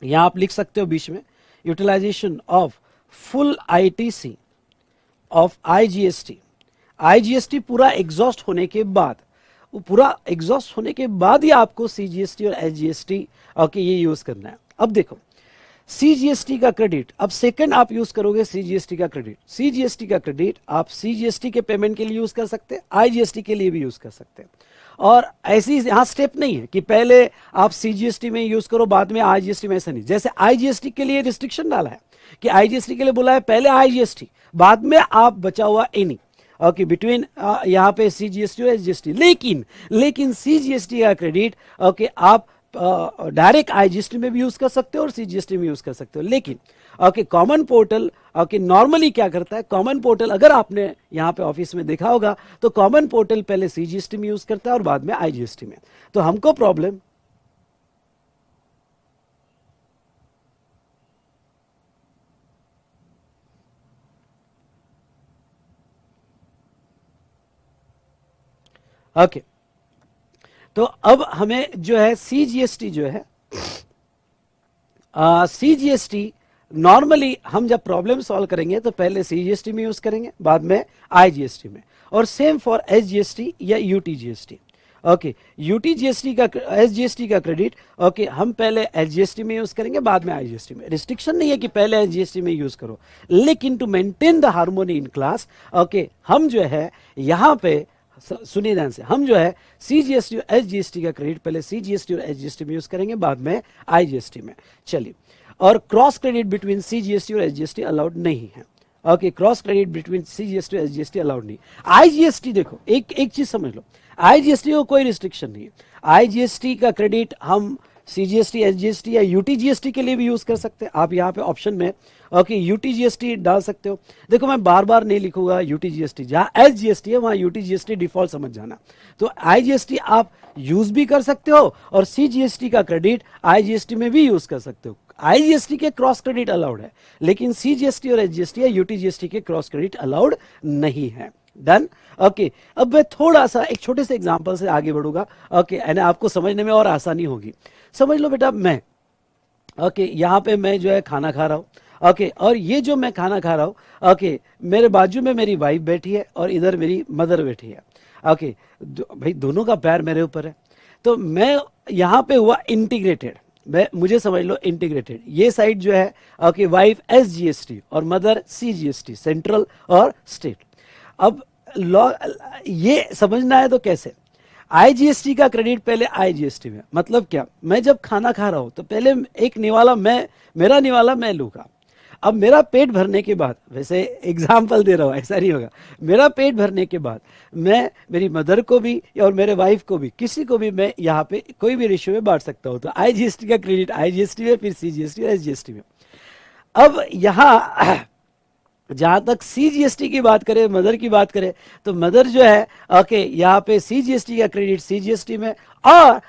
यहां आप लिख सकते हो बीच में, utilization of full ITC of IGST पूरा एग्जॉस्ट होने के बाद, पूरा एग्जॉस्ट होने के बाद ही आपको CGST और SGST ये यूज करना है। अब देखो सीजीएसटी का क्रेडिट, अब सेकंड आप यूज करोगे सीजीएसटी का क्रेडिट, सीजीएसटी का क्रेडिट आप सीजीएसटी के पेमेंट के लिए यूज कर सकते हैं, आईजीएसटी के लिए भी यूज कर सकते हैं। और ऐसी यहां स्टेप नहीं है कि पहले आप सीजीएसटी में यूज करो बाद में आईजीएसटी में, ऐसा नहीं। जैसे आईजीएसटी के लिए रिस्ट्रिक्शन डाला है कि आईजीएसटी के लिए बोला है पहले आईजीएसटी बाद में आप बचा हुआ एनी, ओके बिटवीन यहाँ पे सीजीएसटी और एसजीएसटी। लेकिन सीजीएसटी का क्रेडिट आप डायरेक्ट आईजीएसटी में भी यूज कर सकते हो और सीजीएसटी में यूज कर सकते हो। लेकिन कॉमन पोर्टल नॉर्मली क्या करता है, कॉमन पोर्टल अगर आपने यहाँ पे ऑफिस में देखा होगा तो कॉमन पोर्टल पहले सीजीएसटी में यूज करता है और बाद में आईजीएसटी में। तो हमको प्रॉब्लम तो अब हमें जो है सीजीएसटी जो है, सीजीएसटी नॉर्मली हम जब प्रॉब्लम सॉल्व करेंगे तो पहले सीजीएसटी में यूज करेंगे बाद में आईजीएसटी में, और सेम फॉर एसजीएसटी या यूटीजीएसटी। यूटीजीएसटी का एसजीएसटी का क्रेडिट हम पहले एसजीएसटी में यूज करेंगे बाद में आईजीएसटी में। रिस्ट्रिक्शन नहीं है कि पहले एसजीएसटी में यूज करो, लेकिन to maintain the harmony in class हम जो है यहाँ पे सुनिए ध्यान से, हम जो है सीजीएसटी और एसजीएसटी का क्रेडिट पहले सीजीएसटी और एसजीएसटी में यूज करेंगे बाद में आईजीएसटी में। चलिए, और क्रॉस क्रेडिट बिटवीन सीजीएसटी और एसजीएसटी अलाउड नहीं है। क्रॉस क्रेडिट बिटवीन सीजीएसटी और एसजीएसटी अलाउड नहीं। आईजीएसटी देखो, एक चीज समझ लो, आईजीएसटी को कोई रिस्ट्रिक्शन नहीं है। आईजीएसटी का क्रेडिट हम सीजीएसटी, एसजीएसटी या यूटीजीएसटी के लिए भी यूज कर सकते हैं। आप यहाँ पे ऑप्शन में यूटीजीएसटी डाल सकते हो। देखो मैं बार बार नहीं लिखूंगा यूटीजीएसटी, जहां एसजीएसटी है वहां यूटीजीएसटी डिफॉल्ट समझ जाना। तो आईजीएसटी आप यूज भी कर सकते हो और सीजीएसटी का क्रेडिट आईजीएसटी में भी यूज कर सकते हो। आईजीएसटी के क्रॉस क्रेडिट अलाउड है, लेकिन सीजीएसटी और एसजीएसटी या यूटीजीएसटी के क्रॉस क्रेडिट अलाउड नहीं है। डन। अब मैं थोड़ा सा एक छोटे से एग्जांपल से आगे बढ़ूंगा। एंड आपको समझने में और आसानी होगी। समझ लो बेटा, मैं यहाँ पे मैं जो है खाना खा रहा हूँ। और ये जो मैं खाना खा रहा हूँ, मेरे बाजू में मेरी वाइफ बैठी है और इधर मेरी मदर बैठी है। भाई दोनों का पैर मेरे ऊपर है, तो मैं यहाँ पे हुआ इंटीग्रेटेड। मुझे समझ लो इंटीग्रेटेड, ये साइड जो है वाइफ एसजीएसटी और मदर सीजीएसटी, सेंट्रल और स्टेट। अब लॉ ये समझना है तो कैसे, आईजीएसटी का क्रेडिट पहले आईजीएसटी में, मतलब क्या, मैं जब खाना खा रहा हूं तो पहले एक निवाला मेरा निवाला मैं लूंगा। अब मेरा पेट भरने के बाद, वैसे एग्जाम्पल दे रहा हूं, ऐसा नहीं होगा, मेरा पेट भरने के बाद मैं मेरी मदर को भी और मेरे वाइफ को भी, किसी को भी मैं यहाँ पे कोई भी रेशियो में बांट सकता हूँ। तो आईजीएसटी का क्रेडिट आईजीएसटी में, फिर सीजीएसटी और एसजीएसटी में। अब यहाँ जहां तक सीजीएसटी की बात करें, मदर की बात करें, तो मदर जो है यहाँ पे सीजीएसटी का क्रेडिट सीजीएसटी में और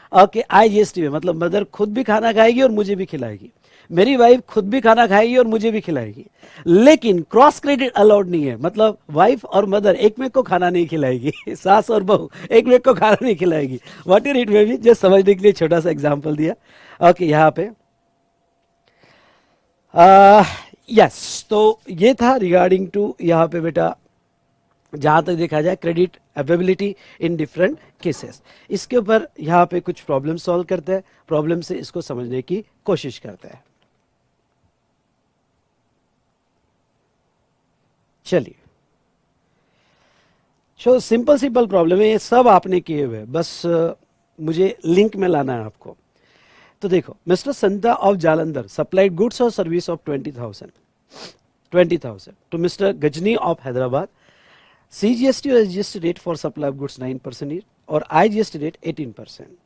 आईजीएसटी में, मतलब मदर खुद भी खाना खाएगी और मुझे भी खिलाएगी, मेरी वाइफ खुद भी खाना खाएगी और मुझे भी खिलाएगी। लेकिन क्रॉस क्रेडिट अलाउड नहीं है, मतलब वाइफ और मदर एक में को खाना नहीं खिलाएगी सास और बहू एक में को खाना नहीं खिलाएगी। What it may be, just समझने के लिए छोटा सा एग्जांपल दिया। ओके, यहाँ पे यस, तो ये था रिगार्डिंग टू यहाँ पे बेटा, जहाँ तक देखा जाए credit availability in different cases. इसके ऊपर यहाँ पे कुछ प्रॉब्लम सॉल्व करते हैं, प्रॉब्लम से इसको समझने की कोशिश करते हैं। चलिए, सिंपल सिंपल प्रॉब्लम है, ये सब आपने किए हुए हैं, बस मुझे लिंक में लाना है आपको। तो देखो, mister Santa of Jalandhar supplied goods और service of 20,000 to mister Ghajini of Hyderabad. CGST और SGST rate for supply of goods 9% each और IGST रेट 18%।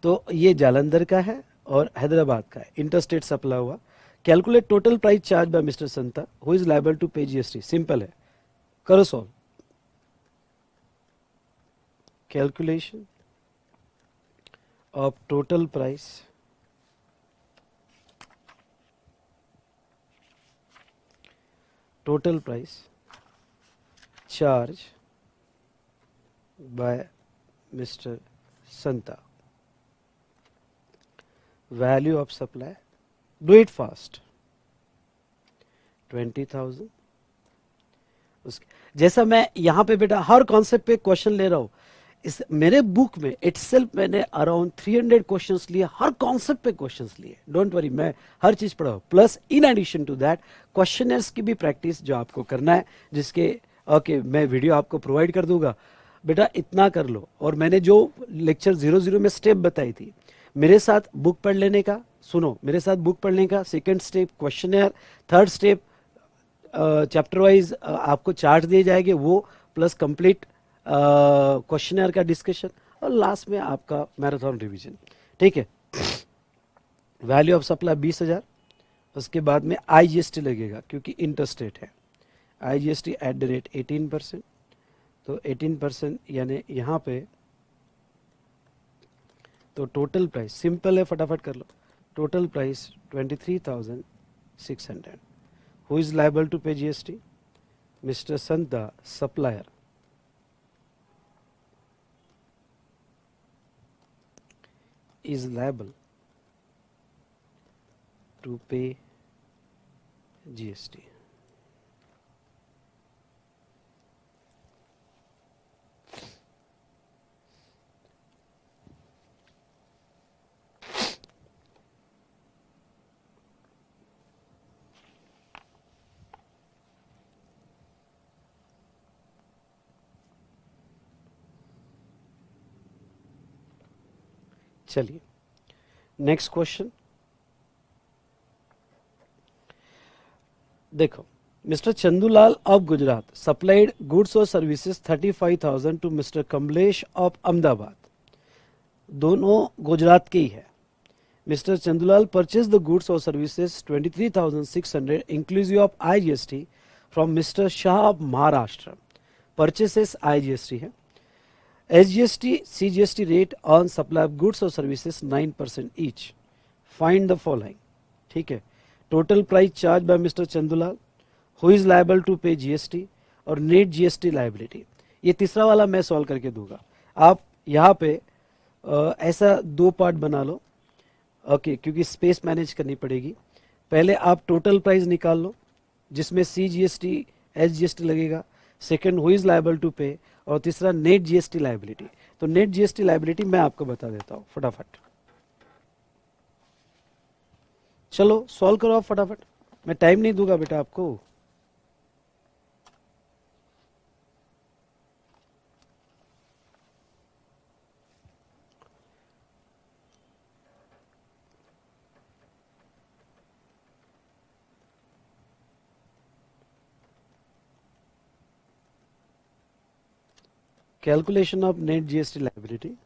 तो ये जालंधर का है और हैदराबाद का है, इंटरस्टेट सप्लाई हुआ। Calculate total price charge by mister Santa who is liable to pay GST। Simple है, करो solve. Calculation of total price charge by mister Santa, value of supply, do it fast, 20,000। उसके जैसा मैं यहाँ पे बेटा हर कॉन्सेप्ट पे क्वेश्चन ले रहा हूँ, इस मेरे बुक में इटसेल्फ मैंने अराउंड 300 क्वेश्चंस लिए, हर कॉन्सेप्ट पे क्वेश्चंस लिए। डोंट वरी, मैं हर चीज पढ़ा हूँ, plus in addition to that questionnaires की भी प्रैक्टिस जो आपको करना है, जिसके ओके मैं वीडियो आपको प्रोवाइड कर दूंगा। बेटा इतना कर लो, और मैंने जो लेक्चर 00 में स्टेप बताई थी, मेरे साथ बुक पढ़ लेने का, सुनो मेरे साथ बुक पढ़ने का, second step questionnaire, third step chapter wise आपको चार्ट दिए जाएंगे वो, प्लस कंप्लीट क्वेश्चनर का डिस्कशन, और लास्ट में आपका मैराथन रिवीजन। ठीक है, वैल्यू ऑफ सप्लाई 20,000। उसके बाद में IGST लगेगा क्योंकि इंटरस्टेट है, IGST एट द रेट 18%। तो 18% यानी यहाँ पे, तो टोटल प्राइस सिंपल है, फटाफट कर लो। Total price 23,600। Who is liable to pay GST? Mister Santa supplier is liable to pay GST. चलिए नेक्स्ट क्वेश्चन देखो। Mister Chandulal of Gujarat supplied goods और services 35,000 to mister Kamlesh of Ahmedabad. दोनों गुजरात के ही है। Mister Chandulal purchase the goods और services 23,600 inclusive of IGST from mister Shah of Maharashtra. Purchases IGST है। SGST CGST rate on supply of goods और services 9% each. Find the following. ठीक है, total price charge by mister Chandulal, who is liable to pay GST, और net GST liability. ये तीसरा वाला मैं solve करके दूंगा। आप यहाँ पे ऐसा दो पार्ट बना लो, ओके, क्योंकि स्पेस मैनेज करनी पड़ेगी। पहले आप टोटल प्राइस निकाल लो जिसमें CGST SGST लगेगा, second who is liable to pay, और तीसरा नेट GST लायबिलिटी। तो नेट GST लायबिलिटी मैं आपको बता देता हूँ फटाफट। चलो सॉल्व करो आप फटाफट, मैं टाइम नहीं दूंगा बेटा आपको। Calculation of net GST liability.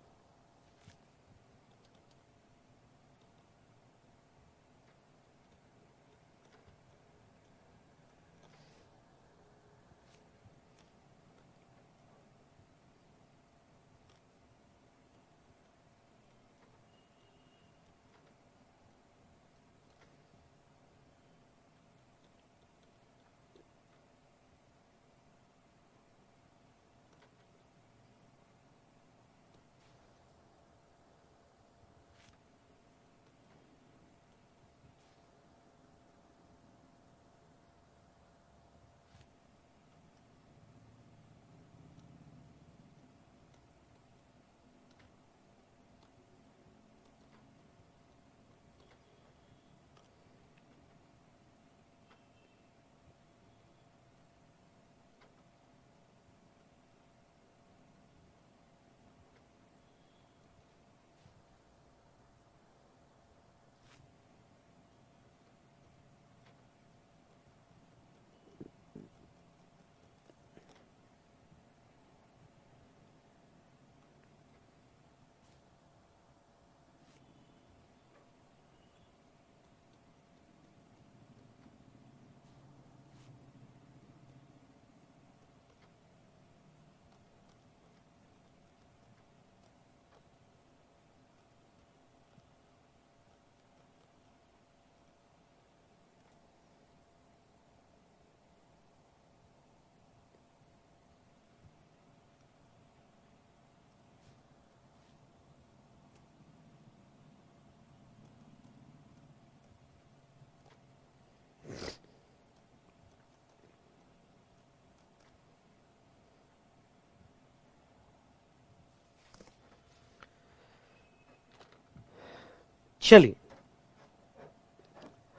चलिए,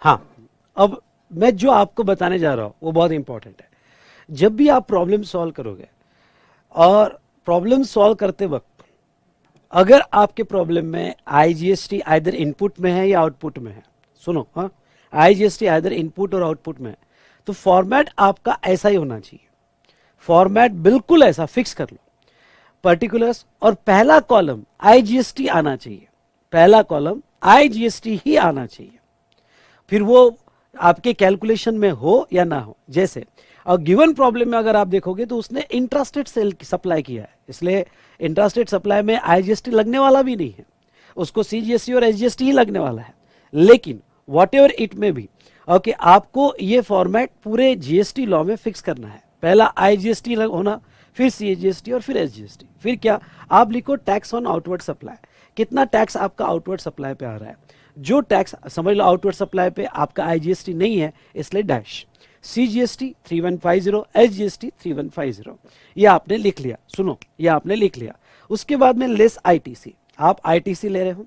हाँ, अब मैं जो आपको बताने जा रहा हूं वो बहुत इंपॉर्टेंट है। जब भी आप प्रॉब्लम सॉल्व करोगे और प्रॉब्लम सॉल्व करते वक्त अगर आपके प्रॉब्लम में आईजीएसटी आइदर इनपुट में है या आउटपुट में है, सुनो, हाँ, आईजीएसटी आइदर इनपुट और आउटपुट में है, तो फॉर्मेट आपका ऐसा ही होना चाहिए। फॉर्मेट बिल्कुल ऐसा फिक्स कर लो, पर्टिकुलर्स, और पहला कॉलम आईजीएसटी आना चाहिए, पहला कॉलम आईजीएसटी ही आना चाहिए। फिर वो आपके कैलकुलेशन में हो या ना हो। जैसे और गिवन प्रॉब्लम में अगर आप देखोगे तो उसने इंट्रास्टेट सेल सप्लाई किया है, इसलिए इंट्रास्टेट सप्लाई में आईजीएसटी लगने वाला भी नहीं है, उसको सीजीएसटी और एसजीएसटी ही लगने वाला है। लेकिन वॉट एवर इट में भी, ओके, आपको ये फॉर्मेट पूरे जीएसटी लॉ में फिक्स करना है। पहला आईजीएसटी होना, फिर सीजीएसटी और फिर एसजीएसटी। फिर क्या आप लिखो, टैक्स ऑन आउटवर्ड सप्लाई, कितना टैक्स आपका आउटवर्ड सप्लाई पे आ रहा है। जो टैक्स समझ लो आउटवर्ड सप्लाई पे आपका आईजीएसटी नहीं है, इसलिए डैश, सीजीएसटी 3150, एसजीएसटी 3150, ये आपने लिख लिया। सुनो, ये आपने लिख लिया। उसके बाद में लेस आईटीसी, आप आईटीसी ले रहे हो।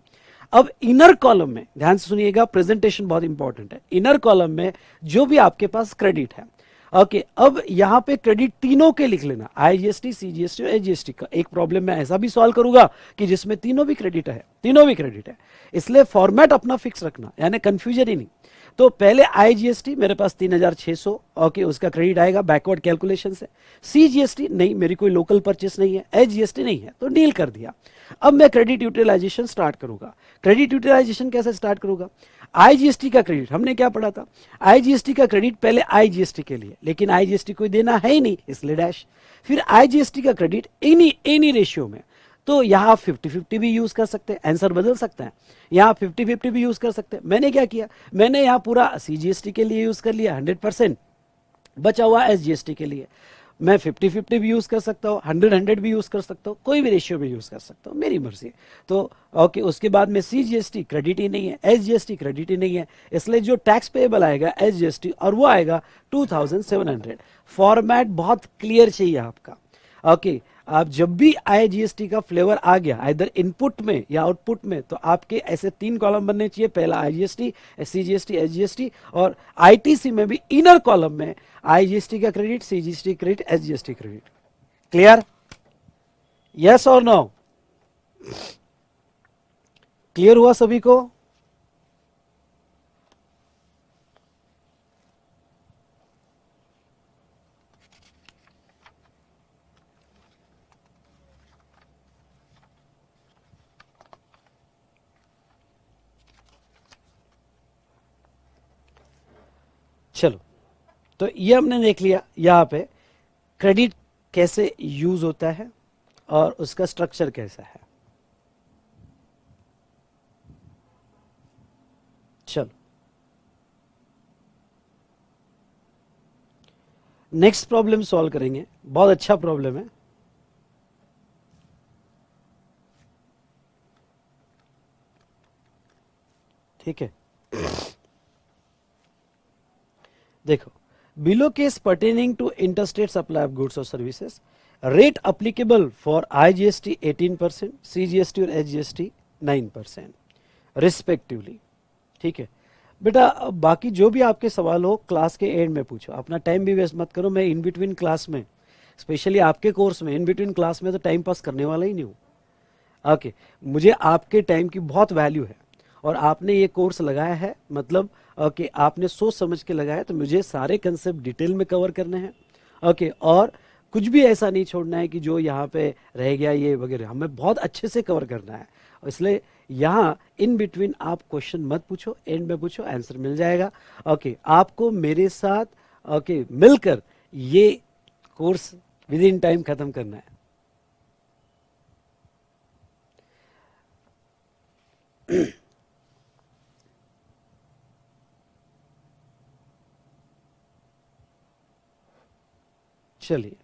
अब इनर कॉलम में ध्यान से सुनिएगा, प्रेजेंटेशन बहुत इंपॉर्टेंट है। इनर कॉलम में जो भी आपके पास क्रेडिट है, ओके, अब यहां पे क्रेडिट तीनों के लिख लेना, आईजीएसटी, सीजीएसटी और एसजीएसटी का। एक प्रॉब्लम में ऐसा भी सॉल्व करूंगा कि जिसमें तीनों भी क्रेडिट है, तीनों भी क्रेडिट है, इसलिए फॉर्मेट अपना फिक्स रखना, यानी कंफ्यूजन ही नहीं। तो पहले आईजीएसटी मेरे पास 3600, ओके, उसका क्रेडिट आएगा बैकवर्ड कैलकुलेशन से। सीजीएसटी नहीं, मेरी कोई लोकल परचेस नहीं है, एसजीएसटी नहीं है, तो डील कर दिया। अब मैं क्रेडिट यूटिलाइजेशन स्टार्ट करूंगा। क्रेडिट यूटिलाइजेशन कैसे स्टार्ट करूंगा? आईजीएसटी का क्रेडिट हमने क्या पढ़ा था, आईजीएसटी का क्रेडिट पहले आईजीएसटी के लिए, लेकिन आईजीएसटी कोई देना है ही नहीं, इसलिए डैश। फिर आईजीएसटी का क्रेडिट एनी रेशियो में, तो यहां 50-50 भी यूज कर सकते हैं, आंसर बदल सकता है। यहां 50-50 भी यूज कर सकते हैं। मैंने क्या किया, मैंने यहां पूरा सीजीएसटी के लिए यूज कर लिया 100%, बचा हुआ एसजीएसटी के लिए। मैं 50-50 भी यूज कर सकता हूँ, 100-100 भी यूज कर सकता हूँ, कोई भी रेशियो में यूज कर सकता हूँ, मेरी मर्जी। तो ओके, उसके बाद में सीजीएसटी क्रेडिट ही नहीं है, एसजीएसटी क्रेडिट ही नहीं है, इसलिए जो टैक्स पेएबल आएगा एसजीएसटी, और वो आएगा 2700। फॉर्मेट बहुत क्लियर चाहिए आपका। ओके, आप जब भी आईजीएसटी का फ्लेवर आ गया इधर इनपुट में या आउटपुट में, तो आपके ऐसे 3 कॉलम बनने चाहिए, पहला आईजीएसटी, सीजीएसटी, एसजीएसटी, और आईटीसी में भी इनर कॉलम में आईजीएसटी का credit, CGST credit, SGST credit. Clear? Yes और नो? क्लियर हुआ सभी को? चलो, तो ये हमने देख लिया यहां पे क्रेडिट कैसे यूज होता है और उसका स्ट्रक्चर कैसा है। चलो, नेक्स्ट प्रॉब्लम सॉल्व करेंगे, बहुत अच्छा प्रॉब्लम है। ठीक है, देखो, below case pertaining to interstate supply of goods और services, rate applicable for IGST 18%, CGST और एसजीएसटी 9% रिस्पेक्टिवली। ठीक है बेटा, अब बाकी जो भी आपके सवाल हो क्लास के एंड में पूछो, अपना टाइम भी वेस्ट मत करो। मैं इन बिटवीन क्लास में, स्पेशली आपके कोर्स में इन बिटवीन क्लास में तो टाइम पास करने वाला ही नहीं हूँ। ओके, मुझे आपके टाइम की बहुत वैल्यू है, और आपने ये कोर्स लगाया है, मतलब ओके, आपने सोच समझ के लगाया, तो मुझे सारे कंसेप्ट डिटेल में कवर करने हैं। ओके, और कुछ भी ऐसा नहीं छोड़ना है कि जो यहाँ पे रह गया ये वगैरह, हमें बहुत अच्छे से कवर करना है। इसलिए यहाँ इन बिटवीन आप क्वेश्चन मत पूछो, एंड में पूछो, आंसर मिल जाएगा। ओके, आपको मेरे साथ ओके मिलकर ये कोर्स विद इन टाइम खत्म करना है। चलिए,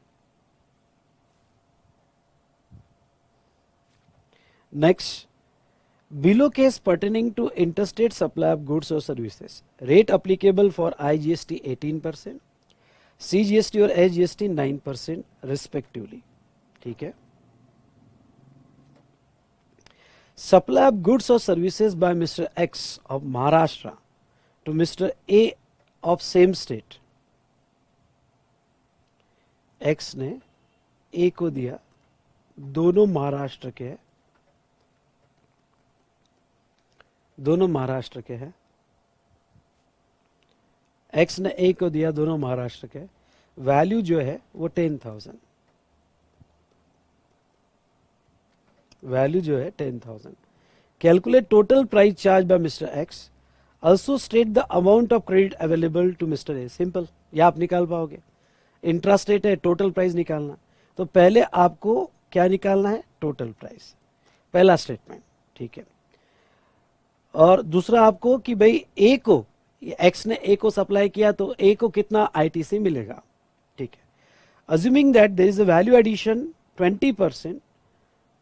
next, below case pertaining to interstate supply of goods or services, rate applicable for IGST 18%, CGST और SGST 9% respectively। ठीक है, Supply of goods or services by Mr. X of Maharashtra to Mr. A of same state. X ने A को दिया, दोनों महाराष्ट्र के हैं, दोनों महाराष्ट्र के हैं. X ने A को दिया, दोनों महाराष्ट्र के. वैल्यू जो है वो 10,000. वैल्यू जो है 10,000. Calculate total price charge by mister X. Also state the amount of credit available to mister A. Simple, ये आप निकाल पाओगे. इंट्रास्ट रेट है, टोटल प्राइस निकालना. तो पहले आपको क्या निकालना है? Total price. पहला स्टेटमेंट, ठीक है. और दूसरा आपको कि भाई ए को, एक्स ने ए को सप्लाई किया तो ए को कितना आईटीसी मिलेगा, ठीक है. Assuming that there is a value addition 20%,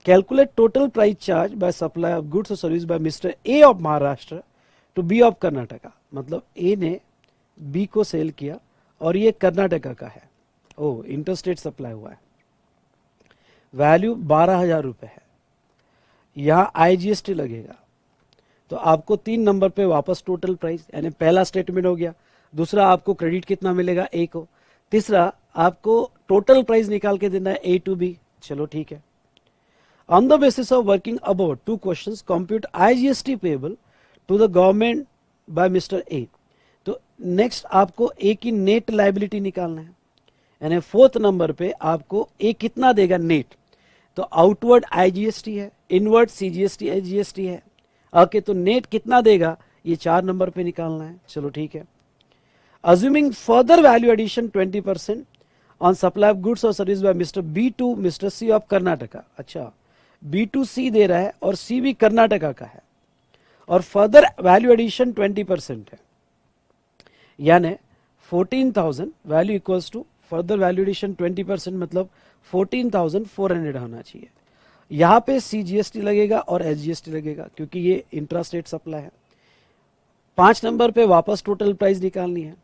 calculate total price charge by supply of goods और service by mister A of Maharashtra to B of Karnataka. मतलब ए ने बी को सेल किया और ये कर्नाटका का है. ओ, इंटरस्टेट सप्लाई हुआ है. वैल्यू 12,000 रुपए है. यहां आईजीएसटी लगेगा. तो आपको 3 नंबर पे वापस टोटल प्राइस, यानी पहला स्टेटमेंट हो गया. दूसरा आपको क्रेडिट कितना मिलेगा ए को. तीसरा आपको टोटल प्राइस निकाल के देना है ए टू बी. चलो ठीक है. On the basis of working about 2 questions, compute IGST payable to the government by mister A. तो नेक्स्ट आपको ए की नेट लायबिलिटी निकालना है, यानी 4th नंबर पे आपको ए कितना देगा नेट. तो आउटवर्ड आईजीएसटी है, इनवर्ड सीजीएसटी आईजीएसटी है. ओके, तो नेट कितना देगा ये 4 नंबर पे निकालना है. चलो ठीक है. Assuming further value addition 20% on supply of goods और service by mister B to mister C of Karnataka. अच्छा, बी टू सी दे रहा है और सी भी कर्नाटका का है, और फर्दर वैल्यू एडिशन 20% है, यानी 14,000 value equals to further value addition 20%, मतलब 14,400 होना चाहिए. यहां पे सीजीएसटी लगेगा और एसजीएसटी लगेगा क्योंकि ये इंट्रास्टेट सप्लाई है. 5 नंबर पे वापस टोटल प्राइस निकालनी है.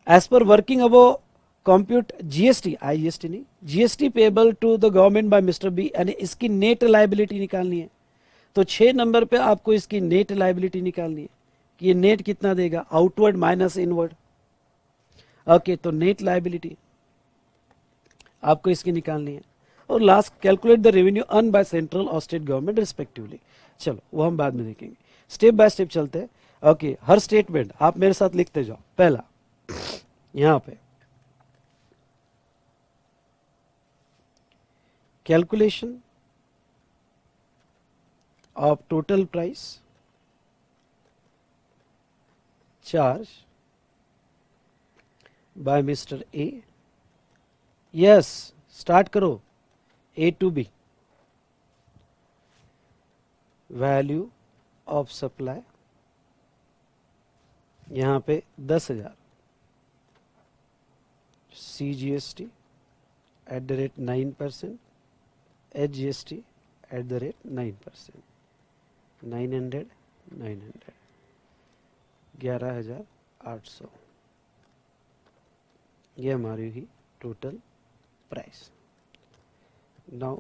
As per working above compute GST, IGST नहीं, GST payable to the government by mister B, यानी इसकी नेट लायबिलिटी निकालनी है. तो 6 नंबर पे आपको इसकी नेट लायबिलिटी निकालनी है कि ये नेट कितना देगा, आउटवर्ड माइनस इनवर्ड. ओके, तो नेट लायबिलिटी आपको इसकी निकालनी है. और last, calculate the revenue earn by central और स्टेट गवर्नमेंट रिस्पेक्टिवली. चलो वो हम बाद में देखेंगे. स्टेप बाय स्टेप चलते हैं. ओके, हर स्टेटमेंट आप मेरे साथ लिखते जाओ. पहला यहां पे calculation of total price charge by mister A. Yes, start करो. A to B. Value of supply यहां पे 10,000. CGST at the rate 9%, HGST at the rate 9%. 900, 900, 11,800. ये हमारी हुई टोटल प्राइस. नाउ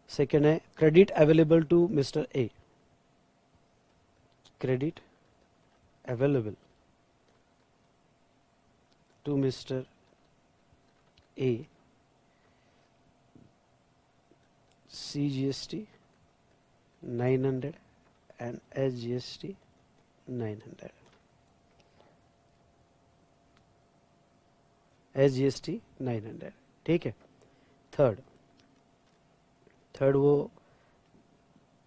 सेकेंड है credit available to mister A. Credit available to Mr. A, CGST 900 and SGST 900. SGST 900, ठीक है. Third वो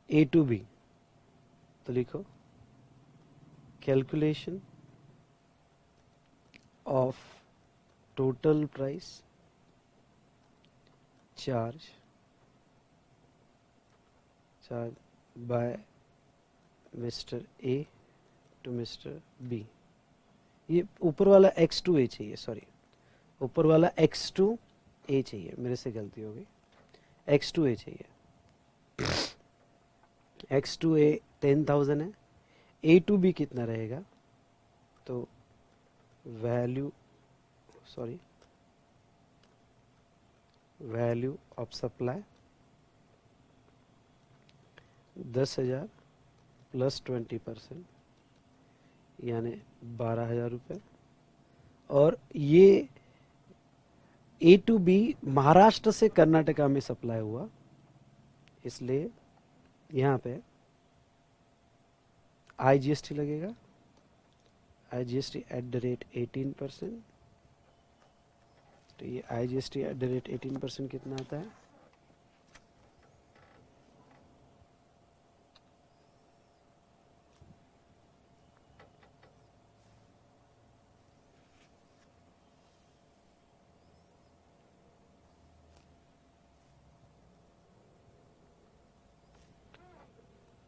A to B, तो लिखो calculation of total price charge by Mr. A to Mr. B. ये ऊपर वाला X2A चाहिए, सॉरी, ऊपर वाला X2A चाहिए, मेरे से गलती हो गई. X2A चाहिए. X2A 10,000 है. A to B कितना रहेगा, तो वैल्यू of supply 10,000 प्लस 20% यानी 12,000 रुपये। और ये ए टू बी महाराष्ट्र से कर्नाटका में सप्लाई हुआ, इसलिए यहाँ पे IGST लगेगा। IGST at the rate 18%। तो ये IGST एट द रेट 18% कितना आता है?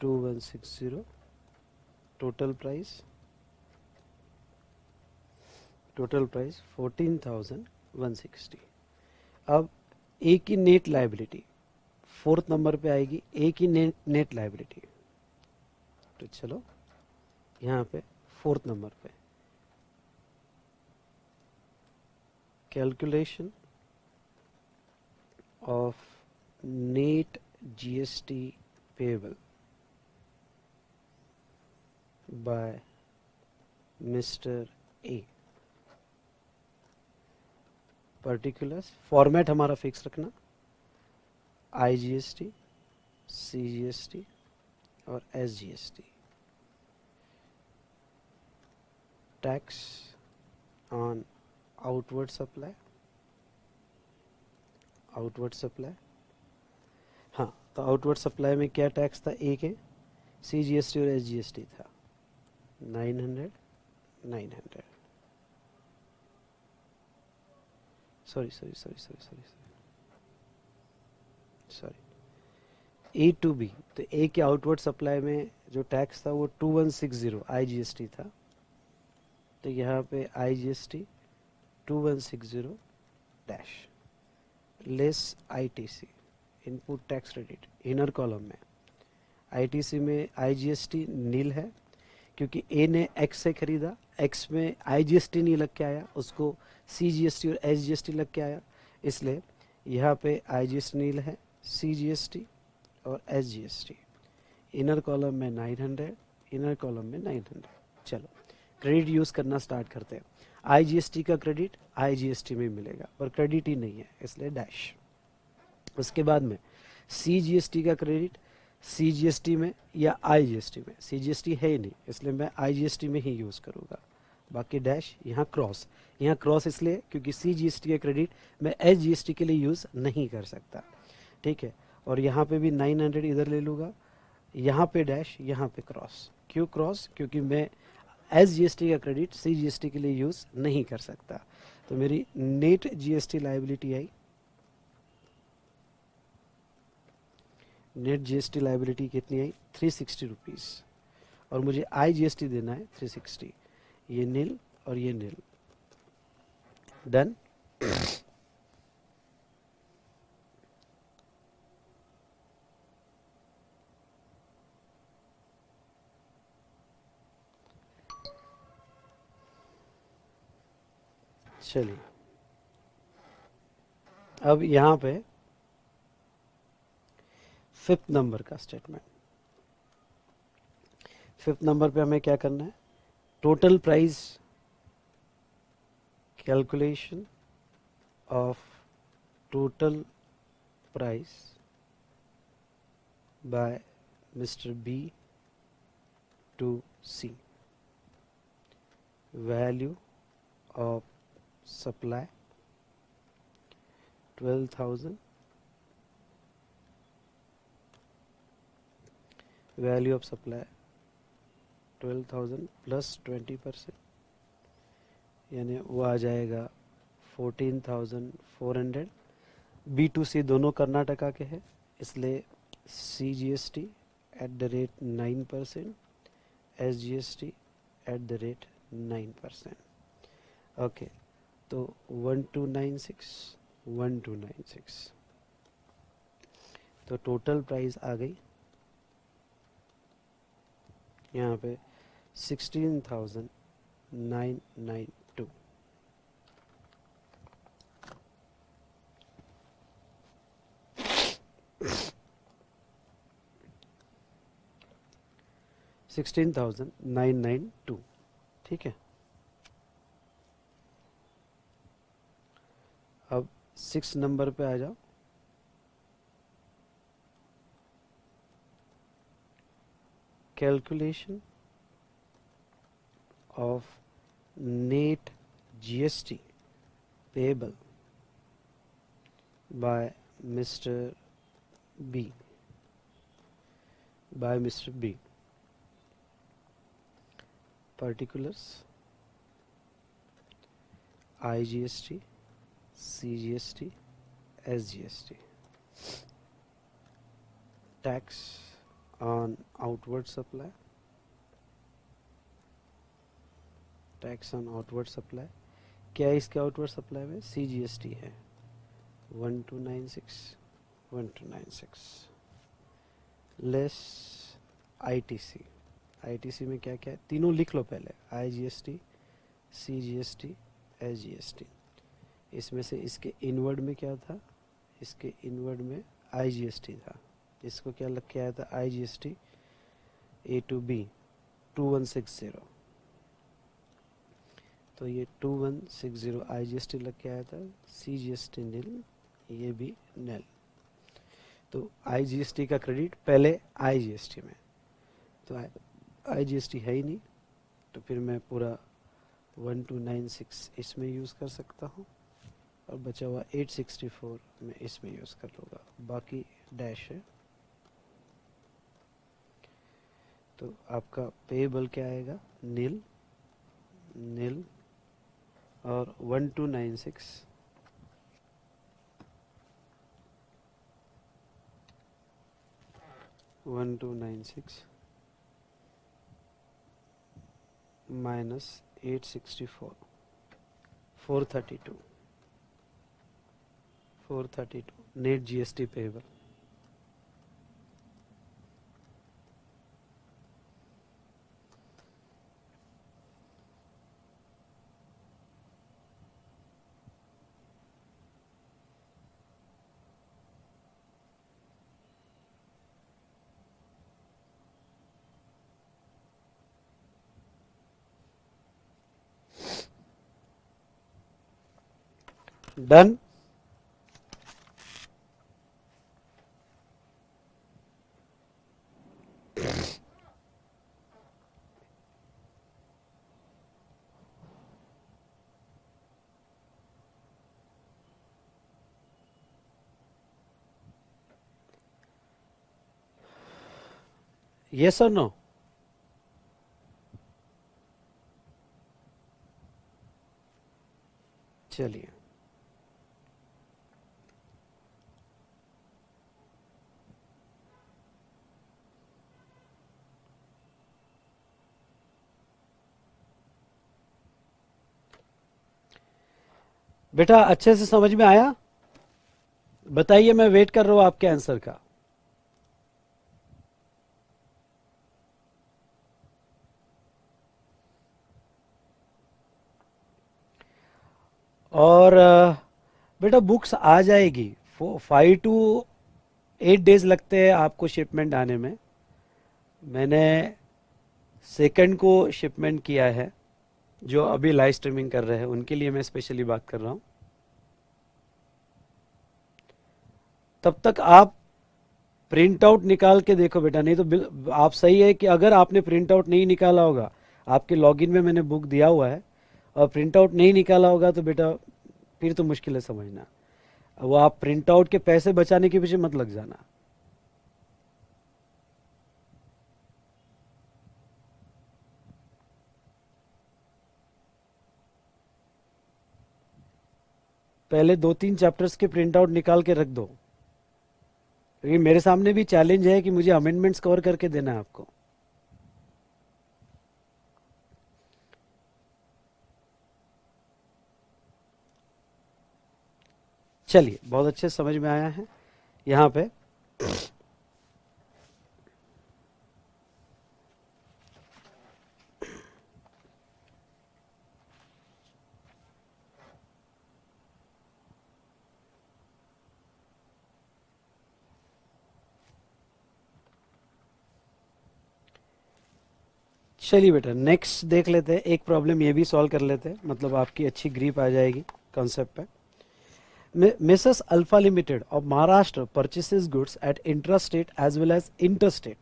2160। Total price 14,160। अब ए की नेट लायबिलिटी फोर्थ नंबर पे आएगी, ए की नेट लायबिलिटी। तो चलो यहाँ पे फोर्थ नंबर पे calculation of net GST payable by mister A. Particulars format हमारा फिक्स रखना, IGST, CGST और SGST। Tax on outward supply, हाँ तो आउटवर्ड सप्लाई में क्या टैक्स था? ए के CGST और SGST था 900 सॉरी ए टू बी। तो ए के आउटवर्ड सप्लाई में जो टैक्स था वो 2160 IGST था। तो यहाँ पे IGST 2160 dash less ITC input tax credit. Inner column में ITC में IGST नील है क्योंकि ए ने X से खरीदा, X में IGST नहीं लग के आया, उसको CGST और SGST लग के आया, इसलिए यहाँ पे IGST नील है, CGST और SGST। इनर कॉलम में 900, इनर कॉलम में 900। चलो क्रेडिट यूज करना स्टार्ट करते हैं। IGST का क्रेडिट IGST में मिलेगा पर क्रेडिट ही नहीं है, इसलिए डैश। उसके बाद में CGST का क्रेडिट CGST में या IGST में, CGST है ही नहीं इसलिए मैं IGST में ही यूज करूंगा, बाकी डैश। यहाँ क्रॉस इसलिए क्योंकि CGST का क्रेडिट मैं SGST के लिए यूज नहीं कर सकता, ठीक है। और यहाँ पे भी 900 इधर ले लूँगा, यहाँ पे डैश, यहाँ पे क्रॉस। क्यों क्रॉस? क्योंकि मैं SGST का क्रेडिट CGST के लिए यूज नहीं कर सकता। तो मेरी नेट GST लायबिलिटी आई, नेट GST लायबिलिटी कितनी आई? 360 रुपीज़। और मुझे IGST देना है 360। ये नील और ये नील, डन। चलिए अब यहाँ पे फिफ्थ नंबर का स्टेटमेंट। फिफ्थ नंबर पे हमें क्या करना है? Total price calculation of total price by mister B to C, value of supply 12,000, value of supply 12,000 plus 20%, यानी वो आ जाएगा 14,400। B2C दोनों कर्नाटका के हैं, इसलिए CGST at the rate 9%, SGST at the rate 9%। Okay, तो 1296 तो टोटल प्राइस आ गई यहाँ पे 16,992। 16,992। ठीक है, अब 6 नंबर पे आ जाओ। Calculation of net GST payable by mister B, by Mr. B. Particulars: IGST, CGST, SGST. Tax on outward supply. Tax on outward supply. क्या है इसके आउटवर्ड सप्लाई में? CGST है 1296, 1296 लेस ITC। ITC में क्या क्या है? तीनों लिख लो पहले, IGST, CGST, SGST। इसमें से इसके इनवर्ड में क्या था? इसके इनवर्ड में IGST था। इसको क्या लग के आया था? IGST A to B 2160। तो ये 2160 IGST लग के आया था। CGST नील, ये भी नील। तो IGST का क्रेडिट पहले IGST में, तो IGST है ही नहीं, तो फिर मैं पूरा 1296 इसमें यूज़ कर सकता हूँ और बचा हुआ 864 मैं इसमें यूज़ कर लूँगा, बाकी डैश है। तो आपका पेएबल क्या आएगा? नील, नील और 1296 1296 minus 864 432 432 net GST payable. Done. Yes और नो? चलिए, बेटा अच्छे से समझ में आया? बताइए, मैं वेट कर रहा हूं आपके आंसर का। और बेटा बुक्स आ जाएगी, 5 to 8 डेज लगते हैं आपको शिपमेंट आने में। मैंने सेकंड को शिपमेंट किया है, जो अभी लाइव स्ट्रीमिंग कर रहे हैं उनके लिए मैं स्पेशली बात कर रहा हूं। तब तक आप प्रिंट आउट निकाल के देखो बेटा, नहीं तो आप सही है कि अगर आपने प्रिंट आउट नहीं निकाला होगा, आपके लॉगिन में मैंने बुक दिया हुआ है, और प्रिंट आउट नहीं निकाला होगा तो बेटा फिर तो मुश्किल है समझना। वो आप प्रिंट आउट के पैसे बचाने के पीछे मत लग जाना। पहले 2-3 चैप्टर्स के प्रिंट आउट निकाल के रख दो, क्योंकि मेरे सामने भी चैलेंज है कि मुझे अमेंडमेंट्स कवर करके देना है आपको। चलिए, बहुत अच्छे समझ में आया है यहाँ पे। चलिए बेटा नेक्स्ट देख लेते हैं, एक प्रॉब्लम ये भी सॉल्व कर लेते हैं, मतलब आपकी अच्छी ग्रिप आ जाएगी कॉन्सेप्ट पे। Mrs alpha limited of Maharashtra purchases goods at intra state as well as inter state,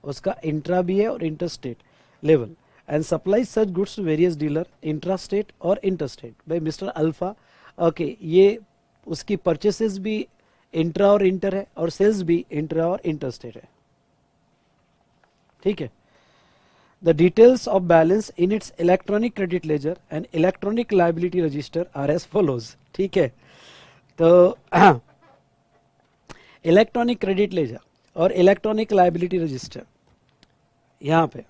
उसका इंट्रा भी है और inter state level, and supply such goods to various dealer intra state और इंटर स्टेट। भाई mister alpha, okay, ये उसकी purchases भी intra और इंटर है और सेल्स भी इंट्रा और इंटर स्टेट है, ठीक है। The details of balance in its electronic credit ledger and electronic liability register are as follows, ठीक है। तो इलेक्ट्रॉनिक क्रेडिट लेजर और इलेक्ट्रॉनिक लाइबिलिटी रजिस्टर, यहाँ पे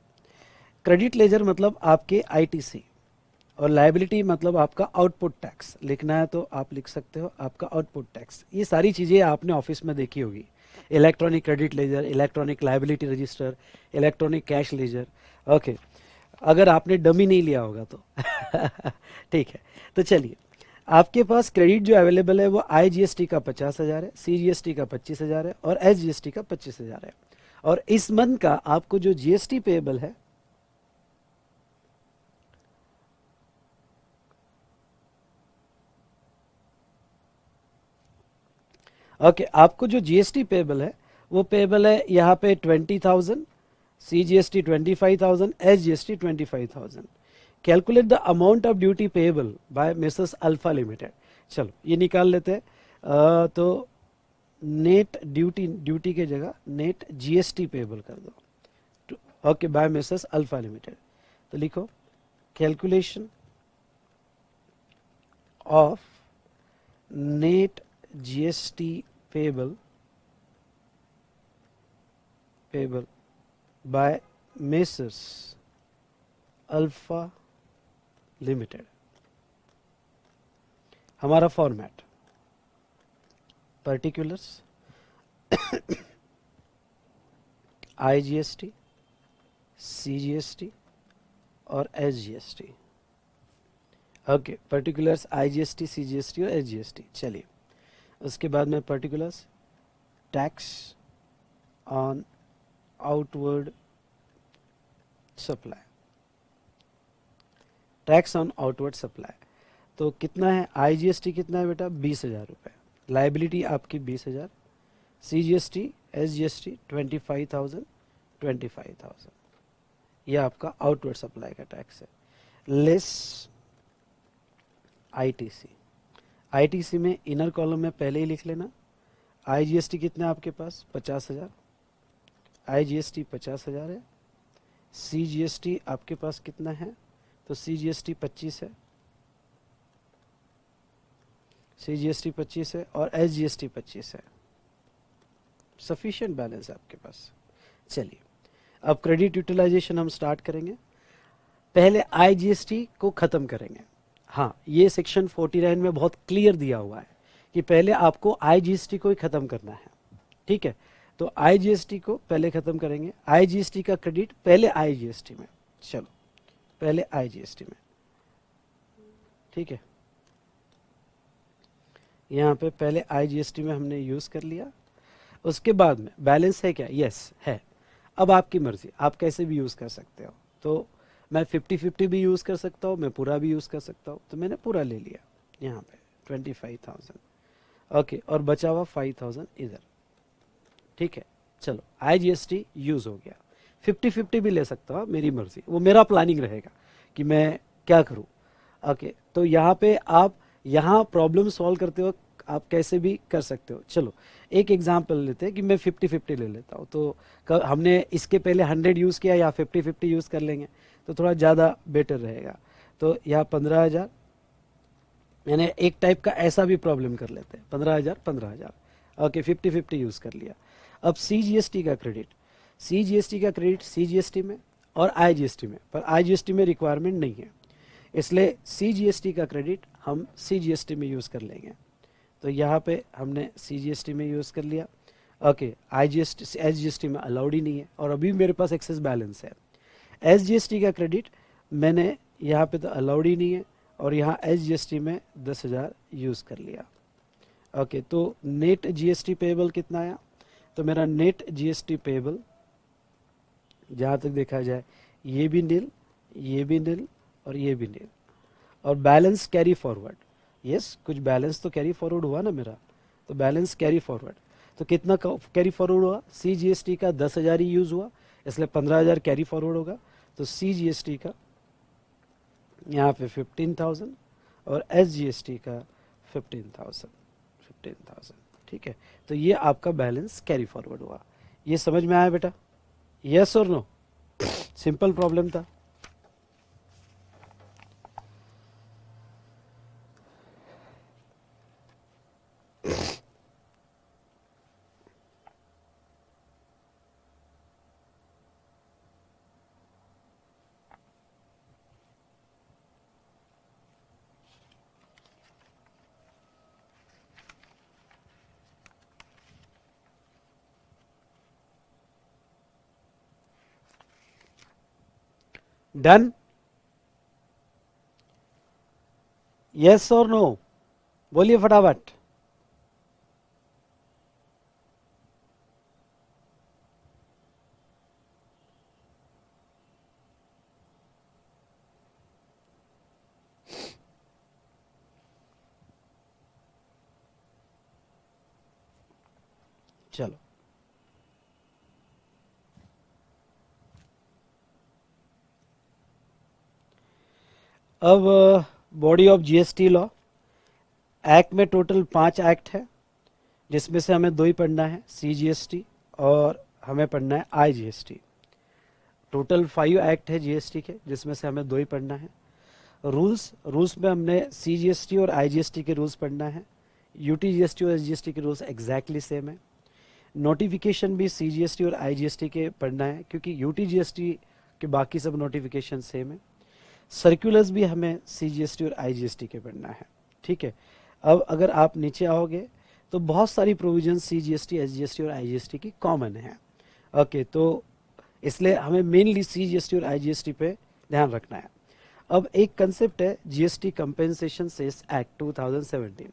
क्रेडिट लेजर मतलब आपके आईटीसी और लाइबिलिटी मतलब आपका आउटपुट टैक्स, लिखना है तो आप लिख सकते हो आपका आउटपुट टैक्स। ये सारी चीज़ें आपने ऑफिस में देखी होगी, electronic credit ledger, electronic liability register, electronic cash ledger, okay, अगर आपने डमी नहीं लिया होगा तो ठीक है। तो चलिए, आपके पास क्रेडिट जो अवेलेबल है वो आईजीएसटी का 50,000 है, सीजीएसटी का 25,000 है और एसजीएसटी का 25,000 है। और इस मंथ का आपको जो जीएसटी पेएबल है ओके, आपको जो जीएसटी पेएबल है वो पेएबल है यहाँ पे 20,000, CGST 25,000, SGST 25,000। Calculate the amount of duty payable by Mrs alpha limited. चलो ये निकाल लेते हैं। तो नेट ड्यूटी के जगह नेट जीएसटी पेएबल कर दो, okay, by Mrs alpha limited. तो लिखो calculation of net GST payable by Messrs alpha limited. हमारा फॉर्मेट पर्टिकुलर्स आईजीएसटी, सीजीएसटी और SGST, okay, particulars IGST, CGST और एसजीएसटी। चलिए उसके बाद में particulars tax on outward supply, tax on outward supply. तो कितना है, आईजीएसटी कितना है बेटा, 20,000 रुपये, लाइबिलिटी आपकी 20,000, सीजीएसटी एसजीएसटी 25,000, 25,000, ये आपका आउटवर्ड सप्लाई का टैक्स है, लेस आईटीसी। आईटीसी में इनर कॉलम में पहले ही लिख लेना, आईजीएसटी कितना है आपके पास, 50,000, आईजीएसटी 50,000 है, सीजीएसटी आपके पास कितना है, तो सीजीएसटी 25 है, सीजीएसटी 25 है और एसजीएसटी 25 है। सफिशिएंट बैलेंस है आपके पास। चलिए अब क्रेडिट यूटिलाइजेशन हम स्टार्ट करेंगे। पहले आईजीएसटी को खत्म करेंगे। हाँ, ये सेक्शन 49 में बहुत क्लियर दिया हुआ है कि पहले आपको आईजीएसटी को ही खत्म करना है, ठीक है। तो आईजीएसटी को पहले खत्म करेंगे, आईजीएसटी का क्रेडिट पहले आईजीएसटी में, चलो पहले आईजीएसटी में, ठीक है। यहाँ पे पहले आईजीएसटी में हमने यूज कर लिया, उसके बाद में बैलेंस है क्या, यस है। अब आपकी मर्जी, आप कैसे भी यूज कर सकते हो। तो मैं 50-50 भी यूज कर सकता हूँ, मैं पूरा भी यूज कर सकता हूँ, तो मैंने पूरा ले लिया यहाँ पे 25,000, ओके, और बचा हुआ 5,000 इधर, ठीक है। चलो आईजीएसटी यूज हो गया, 50-50 भी ले सकता हूँ, मेरी मर्जी, वो मेरा प्लानिंग रहेगा कि मैं क्या करूँ, ओके। तो यहाँ पे आप यहाँ प्रॉब्लम सॉल्व करते हो आप कैसे भी कर सकते हो। चलो एक एग्जांपल लेते हैं कि मैं 50-50 ले लेता हूँ, तो हमने इसके पहले 100 यूज़ किया, या 50-50 यूज़ कर लेंगे तो थोड़ा ज़्यादा बेटर रहेगा। तो यहाँ 15,000, यानी एक टाइप का ऐसा भी प्रॉब्लम कर लेते हैं, 15,000 15,000, ओके, 50-50 यूज़ कर लिया। अब सीजीएसटी का क्रेडिट, सीजीएसटी का क्रेडिट सीजीएसटी में और आईजीएसटी में, पर आईजीएसटी में रिक्वायरमेंट नहीं है, इसलिए सीजीएसटी का क्रेडिट हम सीजीएसटी में यूज़ कर लेंगे। तो यहाँ पे हमने सीजीएसटी में यूज़ कर लिया, ओके। आईजीएसटी एसजीएसटी में अलाउड ही नहीं है और अभी मेरे पास एक्सेस बैलेंस है। एसजीएसटी का क्रेडिट मैंने यहाँ पे तो अलाउड ही नहीं है और यहाँ एसजीएसटी में 10,000 यूज़ कर लिया, ओके। तो नेट जीएसटी पेएबल कितना आया, तो मेरा नेट जीएसटी पेएबल जहाँ तक देखा जाए ये भी नील, ये भी नील और ये भी नील, और बैलेंस कैरी फॉरवर्ड। यस, कुछ बैलेंस तो कैरी फॉरवर्ड हुआ ना मेरा, तो बैलेंस कैरी फॉरवर्ड, तो कितना कैरी फॉरवर्ड हुआ? CGST का 10,000 ही यूज हुआ, इसलिए 15,000 कैरी फॉरवर्ड होगा। तो CGST का यहाँ पे 15,000 और SGST का 15,000। ठीक है, तो ये आपका बैलेंस कैरी फॉरवर्ड हुआ। ये समझ में आया बेटा? यस और नो? सिंपल प्रॉब्लम था। डन? यस और नो? बोलिए फटाफट। चलो, अब body of GST law. Act में टोटल 5 एक्ट है, जिसमें से हमें 2 ही पढ़ना है, CGST और हमें पढ़ना है IGST। टोटल 5 एक्ट है GST के, जिसमें से हमें 2 ही पढ़ना है। रूल्स में हमने CGST और IGST के रूल्स पढ़ना है। UTGST और SGST के रूल्स एग्जैक्टली सेम है। नोटिफिकेशन भी CGST और IGST के पढ़ना है, क्योंकि UTGST के बाकी सब नोटिफिकेशन सेम है। सर्कुलर्स भी हमें CGST और IGST के पढ़ना है। ठीक है, अब अगर आप नीचे आओगे तो बहुत सारी प्रोविजन CGST, SGST और IGST की कॉमन है। ओके, तो इसलिए हमें मेनली CGST और IGST पे ध्यान रखना है। अब एक कंसेप्ट है GST कंपेंसेशन सेस एक्ट 2017।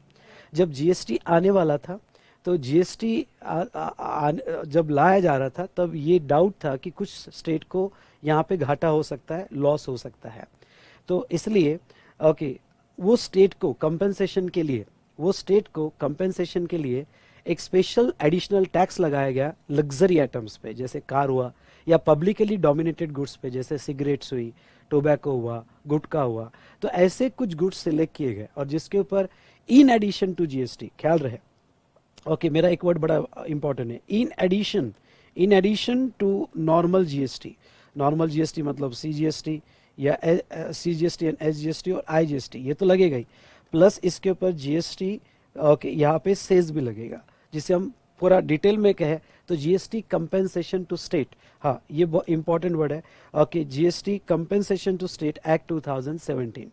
जब GST आने वाला था, तो GST जब लाया जा रहा था, तब ये डाउट था कि कुछ स्टेट को यहाँ पे घाटा हो सकता है, लॉस हो सकता है। तो इसलिए वो स्टेट को कंपेंसेशन के लिए एक स्पेशल एडिशनल टैक्स लगाया गया लग्जरी आइटम्स पे, जैसे कार हुआ, या पब्लिकली डोमिनेटेड गुड्स पे, जैसे सिगरेट्स हुई, टोबैको हुआ, गुटखा हुआ। तो ऐसे कुछ गुड्स सिलेक्ट किए गए, और जिसके ऊपर इन एडिशन टू GST, ख्याल रहे, मेरा एक वर्ड बड़ा इंपॉर्टेंट है, in addition to normal GST मतलब CGST या CGST एंड SGST और IGST, ये तो लगेगा ही, प्लस इसके ऊपर GST, यहाँ पे सेस भी लगेगा, जिसे हम पूरा डिटेल में कहे तो GST कंपेंसेशन टू स्टेट। हाँ, ये बहुत इंपॉर्टेंट वर्ड है। GST compensation to state act 2017।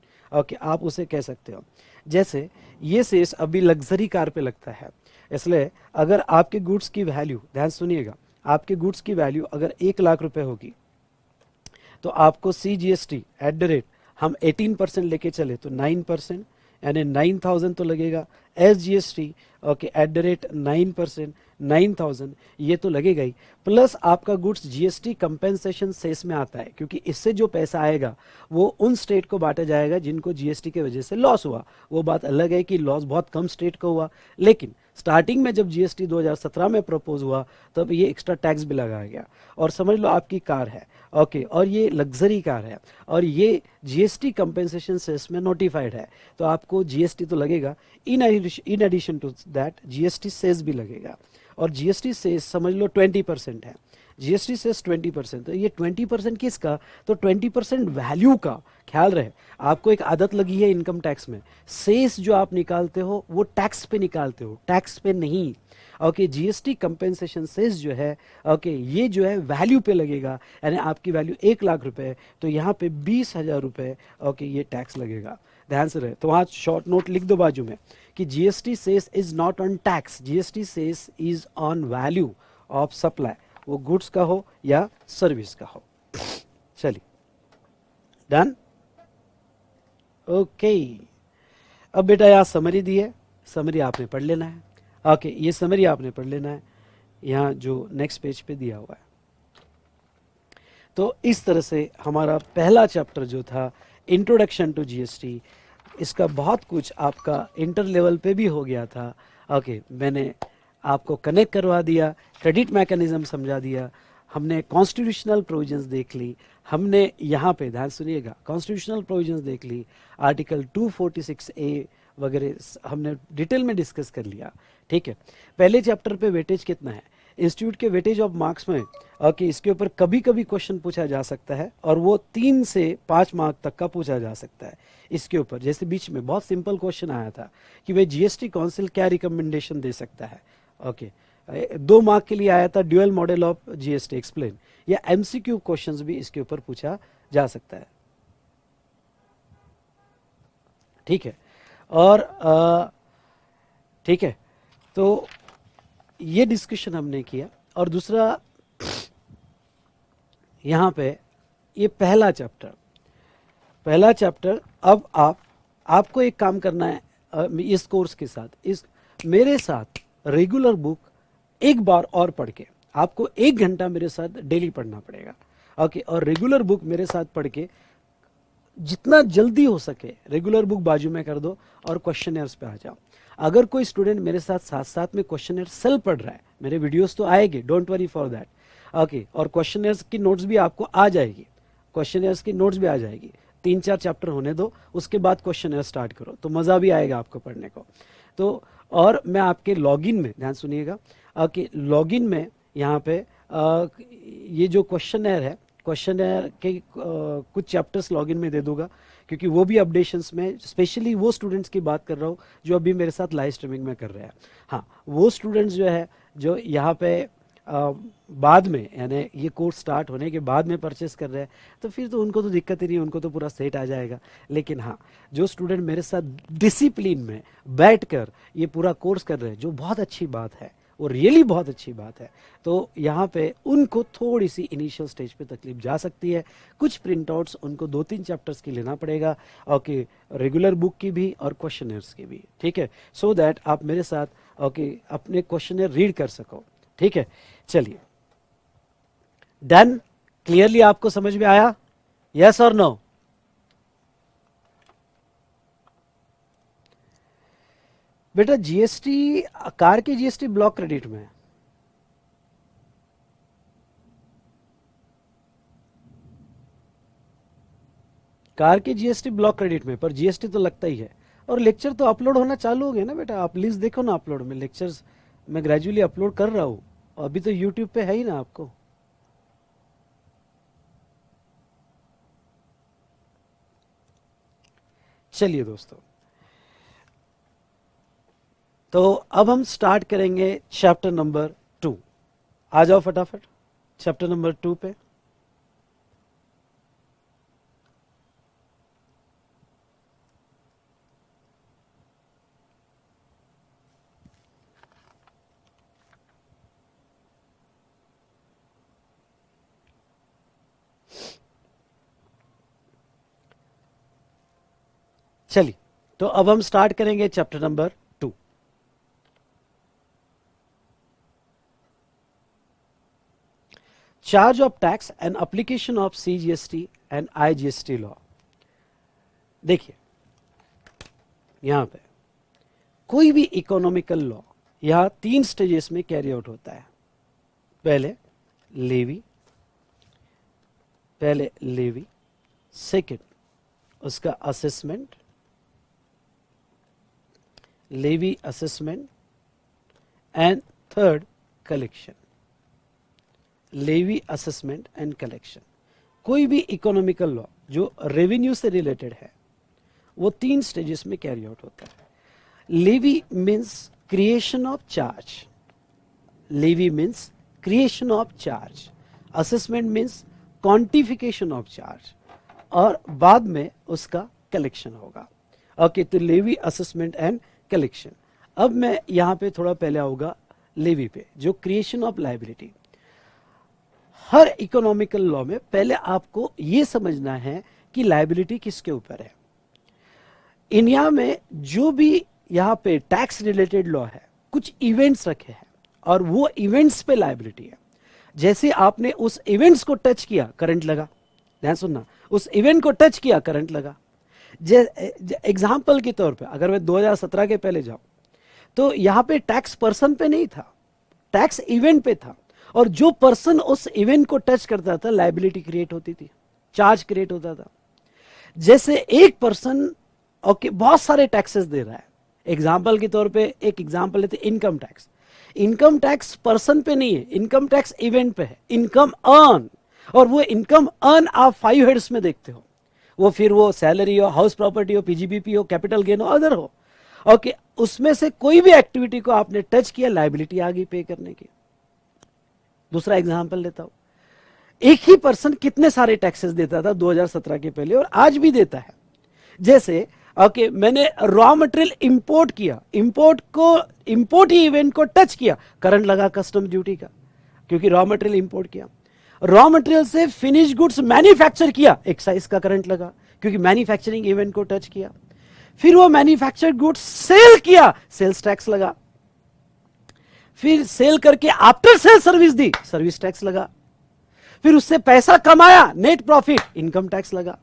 आप उसे कह सकते हो। जैसे ये सेस अभी लग्जरी कार पे लगता है, इसलिए अगर आपके गुड्स की वैल्यू, ध्यान सुनिएगा, आपके गुड्स की वैल्यू अगर 1 लाख रुपए होगी, तो आपको CGST एट द रेट हम 18% लेके चले तो 9%, यानी 9,000 तो लगेगा। SGST एट द रेट 9%, 9,000 ये तो लगेगा ही, प्लस आपका गुड्स GST कंपेंसेशन सेस में आता है, क्योंकि इससे जो पैसा आएगा वो उन स्टेट को बांटा जाएगा जिनको GST के वजह से लॉस हुआ। वो बात अलग है कि लॉस बहुत कम स्टेट को हुआ, लेकिन स्टार्टिंग में जब GST 2017 में प्रपोज हुआ, तब ये एक्स्ट्रा टैक्स भी लगाया गया। और समझ लो आपकी कार है, और ये लग्जरी कार है, और ये GST कंपेंसेशन सेस में नोटिफाइड है, तो आपको GST तो लगेगा। In addition to that GST cess भी लगेगा, और GST सेस समझ लो 20% है। GST सेस 20%, तो ये 20% किसका? तो 20% वैल्यू का। ख्याल रहे, आपको एक आदत लगी है इनकम टैक्स में, सेस जो आप निकालते हो वो टैक्स पे निकालते हो, टैक्स पे नहीं। GST कंपेंसेशन सेस जो है, ये जो है वैल्यू पे लगेगा, यानी आपकी वैल्यू 1 लाख रुपए, तो यहाँ पे 20,000 रुपए ये टैक्स लगेगा। ध्यान से रहे, तो वहाँ शॉर्ट नोट लिख दो बाजू में कि GST cess is not on tax, GST cess is on value of supply, वो गुड्स का हो या सर्विस का हो। चलिए, डन? ओके, अब बेटा यहाँ समरी दी है, समरी आपने पढ़ लेना है। ये समरी आपने पढ़ लेना है, यहाँ जो नेक्स्ट पेज पे दिया हुआ है। तो इस तरह से हमारा पहला चैप्टर जो था इंट्रोडक्शन टू जीएसटी, इसका बहुत कुछ आपका इंटर लेवल पे भी हो गया था। ओके, मैंने आपको कनेक्ट करवा दिया, क्रेडिट मैकेनिज्म समझा दिया, हमने कॉन्स्टिट्यूशनल प्रोविजंस देख ली, हमने यहाँ पे ध्यान सुनिएगा कॉन्स्टिट्यूशनल प्रोविजंस देख ली, आर्टिकल 246A वगैरह हमने डिटेल में डिस्कस कर लिया। ठीक है, पहले चैप्टर पे वेटेज कितना है, इंस्टीट्यूट के वेटेज ऑफ मार्क्स में कि इसके ऊपर कभी कभी क्वेश्चन पूछा जा सकता है और वो 3 से 5 मार्क तक का पूछा जा सकता है इसके ऊपर। जैसे बीच में बहुत सिंपल क्वेश्चन आया था कि भाई जीएसटी काउंसिल क्या रिकमेंडेशन दे सकता है। ओके, 2 मार्क के लिए आया था dual model of GST explain, या एमसीक्यू क्वेश्चंस भी इसके ऊपर पूछा जा सकता है। ठीक है, और ठीक है, तो ये डिस्कशन हमने किया। और दूसरा यहाँ पे ये पहला चैप्टर अब आपको एक काम करना है इस कोर्स के साथ, इस मेरे साथ रेगुलर बुक एक बार और पढ़ के, आपको 1 घंटा मेरे साथ डेली पढ़ना पड़ेगा। ओके, और रेगुलर बुक मेरे साथ पढ़ के जितना जल्दी हो सके रेगुलर बुक बाजू में कर दो और क्वेश्चनर्स पे आ जाओ। अगर कोई स्टूडेंट मेरे साथ साथ साथ में क्वेश्चनर सेल पढ़ रहा है, मेरे वीडियोस तो आएंगे, don't worry for that. Okay, और क्वेश्चनर्स की नोट्स भी आपको आ जाएगी, 3-4 चैप्टर होने दो, उसके बाद क्वेश्चनर स्टार्ट करो तो मज़ा भी आएगा आपको पढ़ने को। तो और मैं आपके लॉगिन में, ध्यान सुनिएगा, कि लॉगिन में यहाँ पे ये जो क्वेश्चनर के कुछ चैप्टर्स लॉगिन में दे दूंगा, क्योंकि वो भी अपडेशंस में, स्पेशली वो स्टूडेंट्स की बात कर रहा हूँ जो अभी मेरे साथ लाइव स्ट्रीमिंग में कर रहे हैं। हाँ, वो स्टूडेंट्स जो है जो यहाँ पे बाद में, यानी ये कोर्स स्टार्ट होने के बाद में परचेस कर रहे हैं, तो फिर तो उनको तो दिक्कत ही नहीं, उनको तो पूरा सेट आ जाएगा। लेकिन हाँ, जो स्टूडेंट मेरे साथ डिसिप्लिन में बैठकर ये पूरा कोर्स कर रहे हैं, जो बहुत अच्छी बात है, वो रियली बहुत अच्छी बात है, तो यहाँ पे उनको थोड़ी सी इनिशियल स्टेज पे तकलीफ जा सकती है। कुछ प्रिंट आउट्स उनको 2-3 चैप्टर्स की लेना पड़ेगा, ओके, रेगुलर बुक की भी और क्वेश्चनर्स की भी। ठीक है, सो दैट आप मेरे साथ अपने क्वेश्चनर रीड कर सको। ठीक है, चलिए, डन, क्लियरली आपको समझ में आया, यस और नो? बेटा जीएसटी, कार के जीएसटी ब्लॉक क्रेडिट में है, कार के जीएसटी ब्लॉक क्रेडिट में, पर जीएसटी तो लगता ही है। और लेक्चर तो अपलोड होना चालू हो गया ना बेटा, आप प्लीज देखो ना अपलोड में, लेक्चर्स मैं ग्रेजुअली अपलोड कर रहा हूं, अभी तो यूट्यूब पे है ही ना आपको। चलिए दोस्तों, तो अब हम स्टार्ट करेंगे चैप्टर नंबर 2। आ जाओ फटाफट चैप्टर नंबर 2 पे। चलिए, तो अब हम स्टार्ट करेंगे chapter number 2। Charge of tax and application of CGST and IGST law. देखिए, यहां पे कोई भी इकोनॉमिकल लॉ यहां 3 स्टेजेस में कैरी आउट होता है। पहले लेवी, सेकंड उसका assessment, levy assessment, and third collection. Levy, assessment and collection. कोई भी इकोनॉमिकल लॉ जो रेवेन्यू से रिलेटेड है वो 3 स्टेजेस में कैरी आउट होता है। Levy means creation of charge, assessment means quantification of charge, और बाद में उसका कलेक्शन होगा। ओके, तो लेवी, असेसमेंट एंड कलेक्शन। अब मैं यहां पे थोड़ा पहले आऊंगा लेवी पे, जो creation of liability. Her economical law में पहले आपको यह समझना है कि लायबिलिटी किसके ऊपर है। इंडिया में जो भी यहां पे टैक्स रिलेटेड लॉ है, कुछ इवेंट्स रखे हैं और वो इवेंट्स पे लायबिलिटी है। जैसे आपने उस इवेंट्स को टच किया करंट लगा। ध्यान सुनना, उस इवेंट को टच किया करंट लगा। एग्जाम्पल के तौर पे अगर मैं 2017 के पहले जाऊं तो यहां पे टैक्स पर्सन पे नहीं था, टैक्स इवेंट पे था, और जो पर्सन उस इवेंट को टच करता था लायबिलिटी क्रिएट होती थी, चार्ज क्रिएट होता था। जैसे एक पर्सन ओके बहुत सारे टैक्सेस दे रहा है, एग्जाम्पल के तौर पे एक एग्जाम्पल लेते income tax. Income tax person पे नहीं है, इनकम टैक्स इवेंट पे है, इनकम अर्न। और वो इनकम अर्न आप 5 हेड्स में देखते हो, वो फिर वो सैलरी हो, हाउस प्रॉपर्टी हो, पीजीबीपी हो, कैपिटल गेन हो, अदर हो। ओके उसमें से कोई भी एक्टिविटी को आपने टच किया, लायबिलिटी आ गई पे करने की। दूसरा एग्जाम्पल लेता हूं, एक ही पर्सन कितने सारे टैक्सेस देता था 2017 के पहले और आज भी देता है। जैसे ओके मैंने रॉ मटेरियल इंपोर्ट किया, इंपोर्ट ही इवेंट को टच किया, करंट लगा कस्टम ड्यूटी का, क्योंकि रॉ मटेरियल इंपोर्ट किया। रॉ मटेरियल से फिनिश गुड्स मैन्युफैक्चर किया, एक्साइज का करंट लगा, क्योंकि मैन्युफैक्चरिंग इवेंट को टच किया। फिर वो मैन्युफैक्चर्ड गुड्स सेल किया, सेल्स टैक्स लगा। फिर सेल करके आफ्टर सेल सर्विस दी, सर्विस टैक्स लगा। फिर उससे पैसा कमाया, नेट प्रॉफिट, इनकम टैक्स लगा।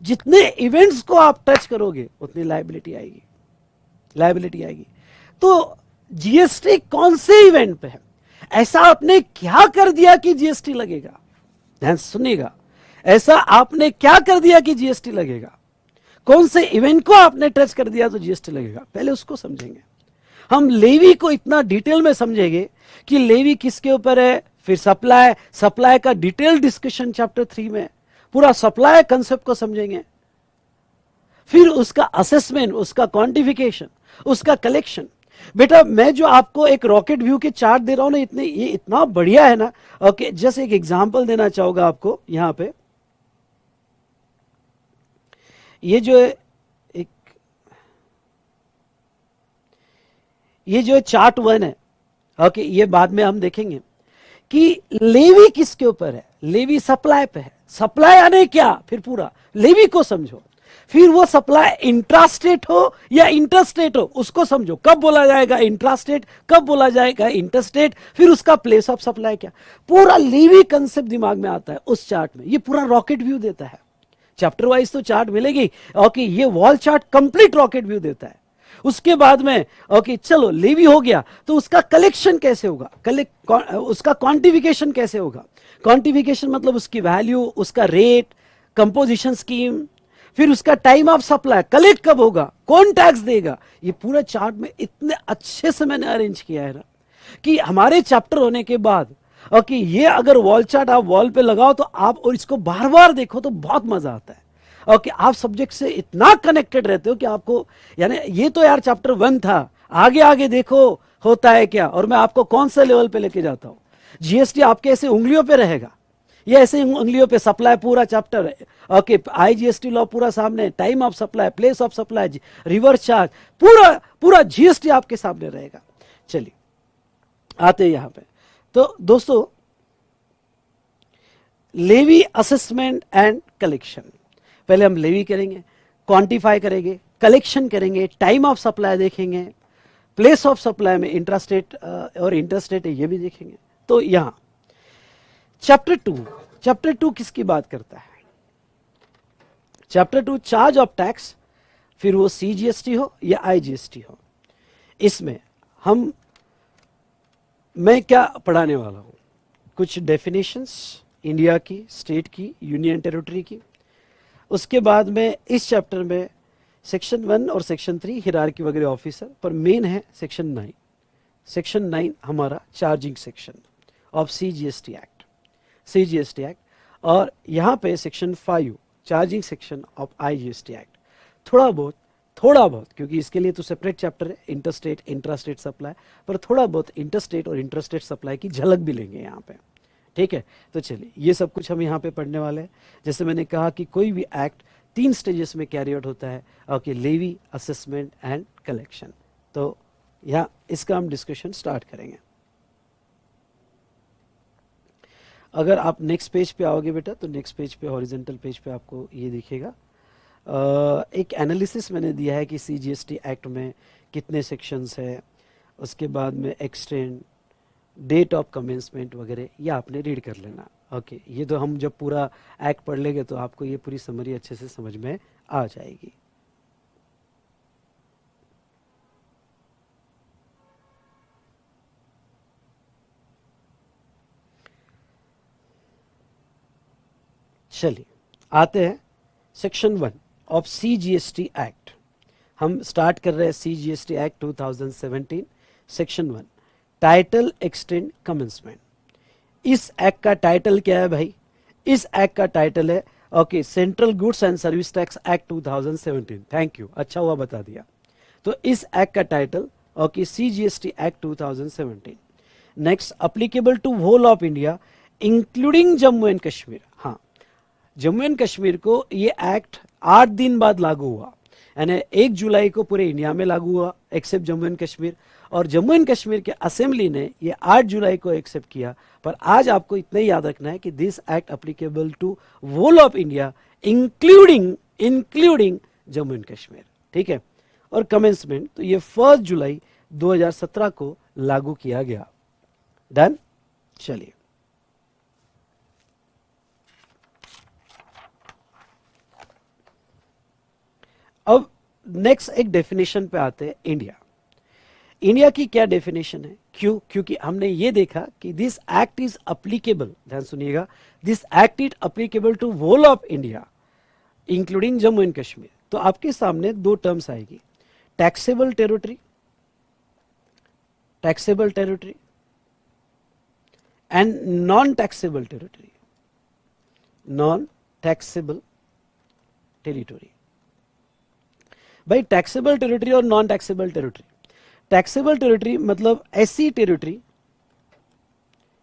जितने इवेंट्स को आप टच करोगे उतनी लायबिलिटी आएगी, लायबिलिटी आएगी। तो जीएसटी कौन से इवेंट पे है, ऐसा आपने क्या कर दिया कि जीएसटी लगेगा? ध्यान सुनिएगा, ऐसा आपने क्या कर दिया कि जीएसटी लगेगा? कौन से इवेंट को आपने टच कर दिया तो जीएसटी लगेगा, पहले उसको समझेंगे। हम लेवी को इतना डिटेल में समझेंगे कि लेवी किसके ऊपर है, फिर सप्लाई, सप्लाई का डिटेल डिस्कशन चैप्टर 3 में, पूरा सप्लाई कंसेप्ट को समझेंगे। फिर उसका असेसमेंट, उसका क्वांटिफिकेशन, उसका कलेक्शन। बेटा मैं जो आपको एक रॉकेट व्यू के चार्ट दे रहा हूं ना, ये इतना बढ़िया है ना। ओके जैसे एक एग्जांपल देना चाहूंगा आपको यहां पे, ये जो है एक, ये जो है चार्ट 1 है। ओके ये बाद में हम देखेंगे कि लेवी किसके ऊपर है, लेवी सप्लाई पे है। सप्लाई यानी क्या, फिर पूरा लेवी को समझो। फिर वो सप्लाई इंट्रास्टेट हो या इंटरस्टेट हो उसको समझो, कब बोला जाएगा इंट्रास्टेट, कब बोला जाएगा इंटरस्टेट, फिर उसका प्लेस ऑफ सप्लाई क्या, पूरा लेवी कंसेप्ट दिमाग में आता है उस चार्ट में। ये पूरा रॉकेट व्यू देता है, चैप्टर वाइज तो चार्ट मिलेगी। ओके ये wall chart complete rocket view देता है। उसके बाद में ओके चलो लेवी हो गया, तो उसका कलेक्शन कैसे होगा, उसका क्वांटिफिकेशन कैसे होगा। क्वांटिफिकेशन मतलब उसकी वैल्यू, उसका रेट, कंपोजिशन स्कीम, फिर उसका टाइम ऑफ सप्लाई, कलेक्ट कब होगा, कौन टैक्स देगा। ये पूरा चार्ट में इतने अच्छे से मैंने अरेंज किया है ना कि हमारे चैप्टर होने के बाद ओके ये अगर वॉल चार्ट आप वॉल पे लगाओ तो आप और इसको बार बार देखो तो बहुत मजा आता है। ओके आप सब्जेक्ट से इतना कनेक्टेड रहते हो कि आपको, यानी ये तो यार चैप्टर 1 था, आगे आगे देखो होता है क्या, और मैं आपको कौन से लेवल पे लेके जाता हूं। जीएसटी आपके ऐसे उंगलियों पे रहेगा, ये ऐसे उंगलियों पे, सप्लाई पूरा चैप्टर है। ओके आईजीएसटी लॉ पूरा सामने, time of supply, place of supply, reverse charge, पूरा पूरा जीएसटी आपके सामने रहेगा। चलिए आते हैं यहां पे। तो दोस्तों लेवी असेसमेंट एंड कलेक्शन, पहले हम लेवी करेंगे, क्वांटिफाई करेंगे, कलेक्शन करेंगे, टाइम ऑफ सप्लाई देखेंगे, प्लेस ऑफ सप्लाई में इंट्रास्टेट और इंटरस्टेट है ये भी देखेंगे। तो यहां चैप्टर 2 किसकी बात करता है, चैप्टर 2 चार्ज ऑफ टैक्स, फिर वो सीजीएसटी हो या आईजीएसटी हो। इसमें मैं क्या पढ़ाने वाला हूं, कुछ डेफिनेशंस इंडिया की, स्टेट की, यूनियन टेरिटरी की। उसके बाद में इस चैप्टर में सेक्शन 1 और सेक्शन 3 हिरार्की वगैरह ऑफिसर, पर मेन है सेक्शन 9। सेक्शन 9 हमारा charging section of CGST act, और यहां पे section 5 charging section of IGST act. थोड़ा बहुत क्योंकि इसके लिए तो सेपरेट चैप्टर है, इंटरस्टेट इंट्रास्टेट सप्लाई, पर थोड़ा बहुत इंटरस्टेट और इंट्रास्टेट सप्लाई की झलक भी लेंगे यहाँ पे। ठीक है, तो चलिए ये सब कुछ हम यहाँ पे पढ़ने वाले हैं। जैसे मैंने कहा कि कोई भी एक्ट 3 स्टेजेस में कैरी आउट होता है, okay levy, assessment and collection. तो यहाँ इसका हम डिस्कशन स्टार्ट करेंगे। अगर आप नेक्स्ट पेज पे आओगे बेटा, तो नेक्स्ट पेज पे, हॉरिजेंटल पेज पे आपको ये दिखेगा, एक एनालिसिस मैंने दिया है कि सीजीएसटी एक्ट में कितने सेक्शंस है, उसके बाद में एक्सटेंड, डेट ऑफ कमेंसमेंट वगैरह ये आपने रीड कर लेना। ओके, ये तो हम जब पूरा एक्ट पढ़ लेंगे तो आपको ये पूरी समरी अच्छे से समझ में आ जाएगी। चलिए आते हैं सेक्शन 1 ऑफ CGST एक्ट। हम स्टार्ट कर रहे हैं CGST act 2017 section 1, title extend commencement. इस एक्ट का टाइटल क्या है भाई? इस एक्ट का टाइटल है okay central goods and service tax act 2017। Thank you, अच्छा हुआ बता दिया। तो इस एक्ट का title okay CGST act 2017। Next, applicable to whole of India including Jammu and Kashmir. हाँ, जम्मू एंड कश्मीर को ये एक्ट 8 दिन बाद लागू हुआ, यानी 1 जुलाई को पूरे इंडिया में लागू हुआ एक्सेप्ट जम्मू एंड कश्मीर, और जम्मू एंड कश्मीर के असेंबली ने ये 8 जुलाई को एक्सेप्ट किया। पर आज आपको इतना ही याद रखना है कि this act applicable to whole of India including Jammu and Kashmir, ठीक है। और कमेंसमेंट तो ये 1 जुलाई 2017 को लागू किया गया। डन। चलिए अब नेक्स्ट एक डेफिनेशन पे आते हैं। इंडिया की क्या डेफिनेशन है? क्यों? क्योंकि हमने ये देखा कि दिस एक्ट इज अप्लीकेबल, ध्यान सुनिएगा, this act is applicable to whole of India including Jammu and Kashmir. तो आपके सामने 2 टर्म्स आएगी, taxable territory and non taxable territory. भाई टैक्सेबल टेरिटरी और non taxable territory, taxable territory मतलब ऐसी टेरिटरी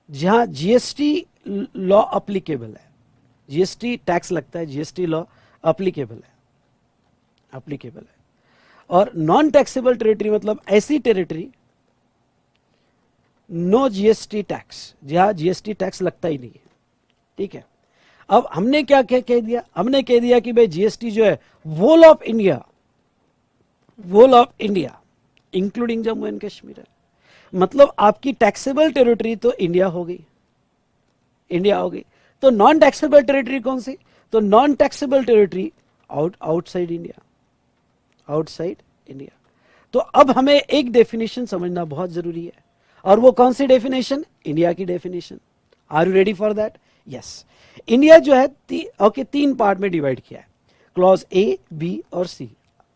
जहां जीएसटी लॉ अप्लीकेबल है, जीएसटी टैक्स लगता है, जीएसटी लॉ अप्लीकेबल है। और नॉन टैक्सेबल टेरिटरी मतलब ऐसी टेरिटरी नो जीएसटी टैक्स, जहां जीएसटी टैक्स लगता ही नहीं है, ठीक है। अब हमने क्या कह दिया? हमने कह दिया कि भाई जीएसटी जो है whole of India including Jammu and Kashmir है। मतलब आपकी टैक्सेबल टेरिटरी तो इंडिया हो गई। तो नॉन टैक्सेबल टेरिटरी कौन सी? तो non taxable territory outside India. तो अब हमें एक डेफिनेशन समझना बहुत जरूरी है, और वो कौन सी डेफिनेशन? इंडिया की definition. Are you ready for that? Yes. India जो है 3 पार्ट में डिवाइड किया है, क्लॉज A, B और C।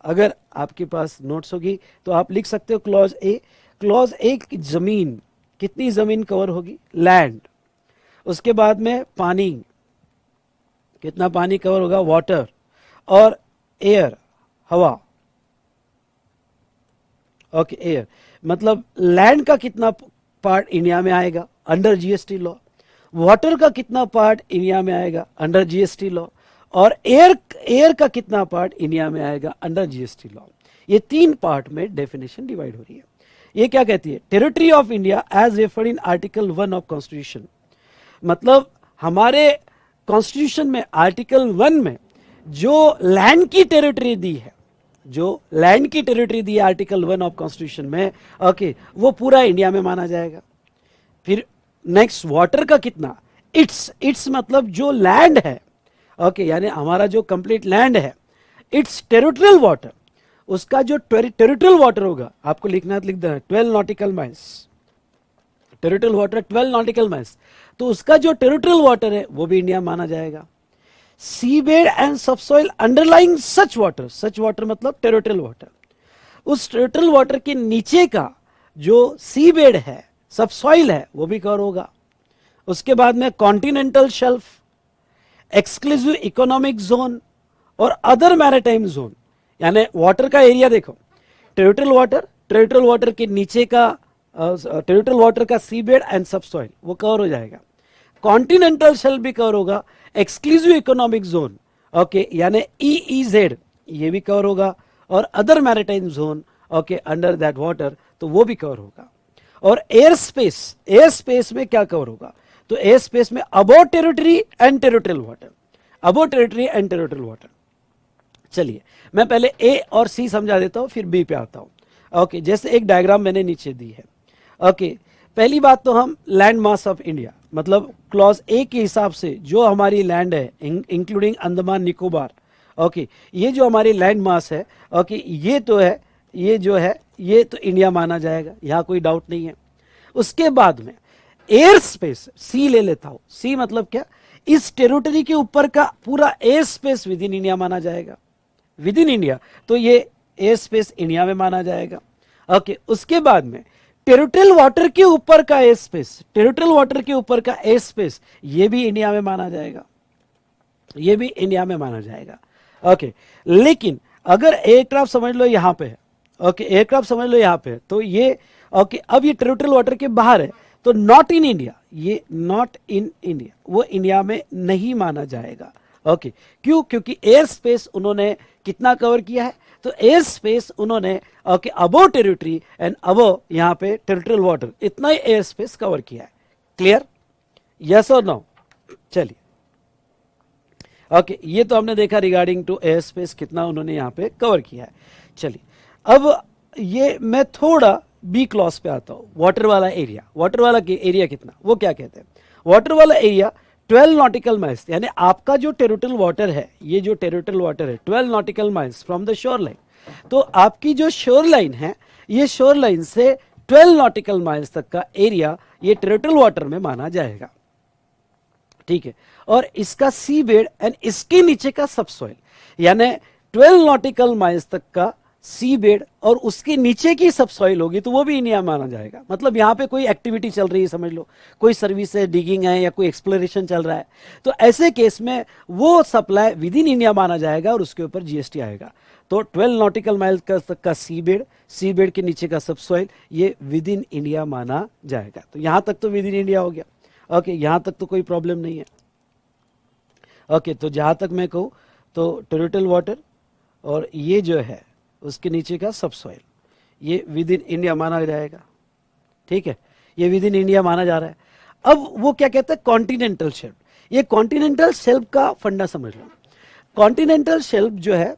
अगर आपके पास नोट्स होगी तो आप लिख सकते हो क्लॉज ए की जमीन, कितनी जमीन कवर होगी? लैंड। उसके बाद में पानी, कितना पानी कवर होगा? वाटर। और एयर, हवा। ओके, एयर मतलब लैंड का कितना पार्ट इंडिया में आएगा अंडर जीएसटी लॉ, वाटर का कितना पार्ट इंडिया में आएगा अंडर जीएसटी लॉ, और एयर का कितना पार्ट इंडिया में आएगा अंडर जीएसटी लॉ। ये 3 पार्ट में डेफिनेशन डिवाइड हो रही है। ये क्या कहती है? Territory of India as referred in article 1 of constitution. मतलब हमारे कॉन्स्टिट्यूशन में आर्टिकल 1 में जो लैंड की टेरिटरी दी है, आर्टिकल 1 ऑफ कॉन्स्टिट्यूशन में, ओके, वो पूरा इंडिया में माना जाएगा। फिर नेक्स्ट, वाटर का कितना? इट्स मतलब जो लैंड है, ओके, यानी हमारा जो कंप्लीट लैंड है, इट्स टेरिटोरियल वाटर, उसका जो टेरिटोरियल वाटर होगा, आपको लिखना लिख देना 12 nautical miles, territorial water 12 nautical miles, तो उसका जो टेरिटोरियल वाटर है वो भी इंडिया माना जाएगा। Sea bed and subsoil underlying such water मतलब टेरिटोरियल वाटर, उस टेरिटोरियल वाटर के नीचे का जो सी बेड है, सबसॉइल है, वो भी कवर होगा। उसके बाद में continental shelf, exclusive economic zone और अदर मैरिटाइम जोन, यानी वाटर का एरिया देखो, टेरिटोरियल वाटर के नीचे का टेरिटोरियल वाटर का सी बेड एंड सबसॉइल वो कवर हो जाएगा। कॉन्टिनेंटल शेल्फ भी कवर होगा, एक्सक्लूसिव इकोनॉमिक जोन, ओके, यानी EEZ ये भी कवर होगा, और other maritime zone, okay, under that water, तो वो भी कवर होगा। और एयर स्पेस में क्या कवर होगा? तो एयर स्पेस में about territory and territorial water. चलिए मैं पहले A और C समझा देता हूं, फिर B पे आता हूं। ओके, जैसे एक डायग्राम मैंने नीचे दी है। ओके, पहली बात तो हम लैंड मास ऑफ इंडिया, मतलब क्लॉज ए के हिसाब से जो हमारी लैंड है इंक्लूडिंग अंडमान निकोबार, ओके, ये जो हमारी लैंड मास है, ओके, ये तो है, ये जो है ये तो इंडिया माना जाएगा, यहाँ कोई डाउट नहीं है। उसके बाद में एयर स्पेस, सी ले लेता हूं, सी मतलब क्या, इस टेरिटरी के ऊपर का पूरा air space with in India माना जाएगा, विद इन इंडिया, तो ये एयर स्पेस इंडिया में माना जाएगा। ओके, उसके बाद में टेरिटोरियल वाटर के ऊपर का एयर स्पेस, टेरिटोरियल वाटर के ऊपर का एयर स्पेस, ये भी इंडिया में माना जाएगा, ये भी इंडिया में माना जाएगा। ओके, लेकिन अगर एयरक्राफ्ट समझ लो यहां पे है, ओके, एयरक्राफ्ट समझ लो यहां पे है, तो ये ओके, अब ये टेरिटोरियल वाटर के बाहर है, तो नॉट इन इंडिया, ये नॉट इन इंडिया, वो इंडिया में नहीं माना जाएगा। ओके, क्यों? क्योंकि एयर स्पेस उन्होंने कितना कवर किया है, तो एयर स्पेस उन्होंने okay above territory and above यहां पे टेरिटोरियल वाटर, इतना ही एयर स्पेस कवर किया है। क्लियर? यस और नो? चलिए, ओके, ये तो हमने देखा रिगार्डिंग टू एयर स्पेस कितना उन्होंने यहां पे कवर किया है। चलिए, अब ये मैं थोड़ा बी क्लॉज पे आता हूं, वाटर वाला एरिया, वाटर वाला एरिया कितना, वो क्या कहते हैं, वाटर वाला एरिया 12 नॉटिकल माइल्स, यानी आपका जो टेरिटोरियल वाटर है, ये जो टेरिटोरियल वाटर है 12 nautical miles from the shore line, तो आपकी जो शोर लाइन है, ये शोर लाइन से 12 नॉटिकल माइल्स तक का एरिया ये टेरिटोरियल वाटर में माना जाएगा। ठीक है, और इसका सी बेड एंड इसके नीचे का सबसॉइल, यानी 12 नॉटिकल माइल्स तक का सी बेड और उसके नीचे की सबसॉइल होगी, तो वो भी इंडिया माना जाएगा। मतलब यहाँ पे कोई एक्टिविटी चल रही है, समझ लो कोई सर्विस है, डिगिंग है या कोई एक्सप्लोरेशन चल रहा है, तो ऐसे केस में वो सप्लाई विद इन इंडिया माना जाएगा और उसके ऊपर जीएसटी आएगा। तो 12 नॉटिकल माइल तक का सी बेड के नीचे का सबसॉइल, ये विद इन इंडिया माना जाएगा। तो यहाँ तक तो विद इन इंडिया हो गया। ओके, यहाँ तक तो कोई प्रॉब्लम नहीं है। ओके, तो जहाँ तक मैं कहूँ तो टेरिटोरियल वाटर और ये जो है उसके नीचे का सबसॉइल, ये विद इन इंडिया माना जाएगा। ठीक है, ये विद इन इंडिया माना जा रहा है। अब वो क्या कहते हैं, कॉन्टिनेंटल शेल्फ। ये कॉन्टिनेंटल शेल्फ का फंडा समझ लो। कॉन्टिनेंटल शेल्फ जो है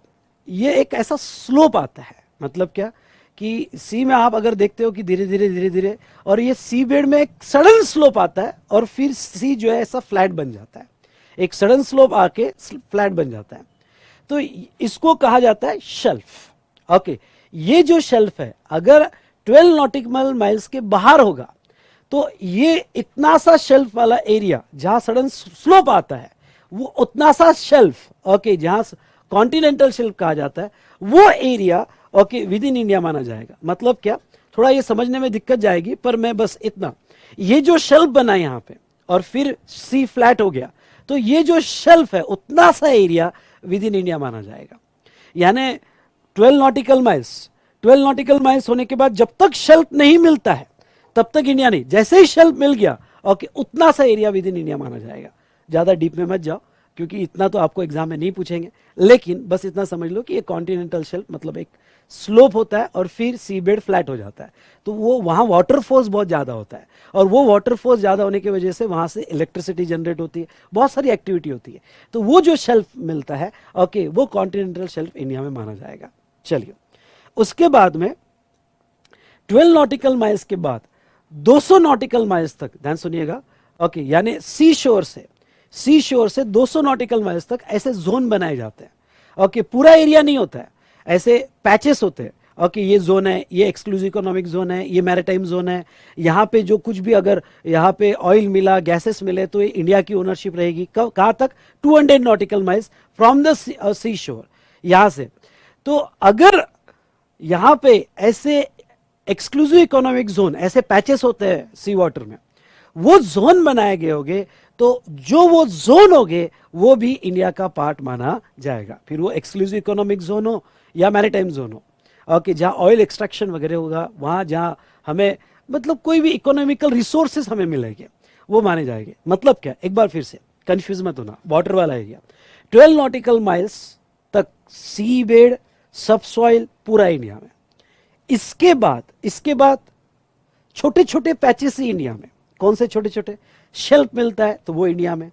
ये एक ऐसा स्लोप आता है, मतलब क्या कि सी में आप अगर देखते हो कि धीरे धीरे धीरे धीरे, और ये सी बेड में एक सडन स्लोप आता है और फिर सी जो है ऐसा फ्लैट बन जाता है, एक सडन स्लोप आके फ्लैट बन जाता है, तो इसको कहा जाता है शेल्फ। ओके, ये जो शेल्फ है अगर 12 नॉटिकल माइल्स के बाहर होगा, तो ये इतना सा शेल्फ वाला एरिया जहां सडन स्लोप आता है, वो उतना सा शेल्फ, ओके, जहां कॉन्टिनेंटल शेल्फ कहा जाता है, वो area okay with in India माना जाएगा। मतलब क्या, थोड़ा ये समझने में दिक्कत जाएगी, पर मैं बस इतना, ये जो शेल्फ बना यहां पे और फिर सी फ्लैट हो गया, तो ये जो शेल्फ है उतना सा एरिया विद इन इंडिया माना जाएगा। यानी 12 नॉटिकल माइल्स, 12 नॉटिकल माइल्स होने के बाद जब तक शेल्फ नहीं मिलता है तब तक इंडिया नहीं, जैसे ही शेल्फ मिल गया ओके उतना सा एरिया विद इन इंडिया माना जाएगा। ज्यादा डीप में मत जाओ क्योंकि इतना तो आपको एग्जाम में नहीं पूछेंगे, लेकिन बस इतना समझ लो कि ये कॉन्टिनेंटल शेल्फ मतलब एक स्लोप होता है और फिर सी बेड फ्लैट हो जाता है, तो वो वहां वाटर फोर्स बहुत ज्यादा होता है, और वो वाटर फोर्स ज्यादा होने की वजह से वहां से इलेक्ट्रिसिटी जनरेट होती है, बहुत सारी एक्टिविटी होती है, तो वो जो शेल्फ मिलता है ओके वो कॉन्टिनेंटल शेल्फ इंडिया में माना जाएगा। चलिए, उसके बाद में 12 नॉटिकल माइल्स के बाद 200 नॉटिकल माइल्स तक, ध्यान सुनिएगा, ओके, यानी सी शोर से 200 नॉटिकल माइल्स तक ऐसे जोन बनाए जाते हैं। ओके, पूरा एरिया नहीं होता है, ऐसे पैचेस होते हैं। ओके, ये जोन है, ये एक्सक्लूसिव इकोनॉमिक जोन है, ये मैरिटाइम जोन है, यहाँ पे जो कुछ भी अगर यहाँ पे ऑयल मिला, गैसेस मिले, तो ये इंडिया की ओनरशिप रहेगी। कहाँ तक? 200 नॉटिकल माइल्स फ्रॉम द सी शोर, यहां से। तो अगर यहां पे ऐसे एक्सक्लूसिव इकोनॉमिक जोन, ऐसे पैचेस होते हैं सी वाटर में, वो जोन बनाए गए होंगे, तो जो वो जोन होंगे वो भी इंडिया का पार्ट माना जाएगा। फिर वो एक्सक्लूसिव इकोनॉमिक जोन हो या मैरिटाइम जोन हो, ओके, जहां ऑयल एक्सट्रैक्शन वगैरह होगा, वहां जहां हमें मतलब कोई भी इकोनॉमिकल रिसोर्सेस हमें मिलेंगे, वो माने जाएंगे। मतलब क्या, एक बार फिर से कंफ्यूज मत होना, वाटर वाला एरिया 12 नॉटिकल माइल्स तक सी बेड सब सॉइल पूरा इंडिया में। इसके बाद छोटे छोटे पैचेस ही इंडिया में। कौन से छोटे छोटे? शेल्फ मिलता है तो वो इंडिया में,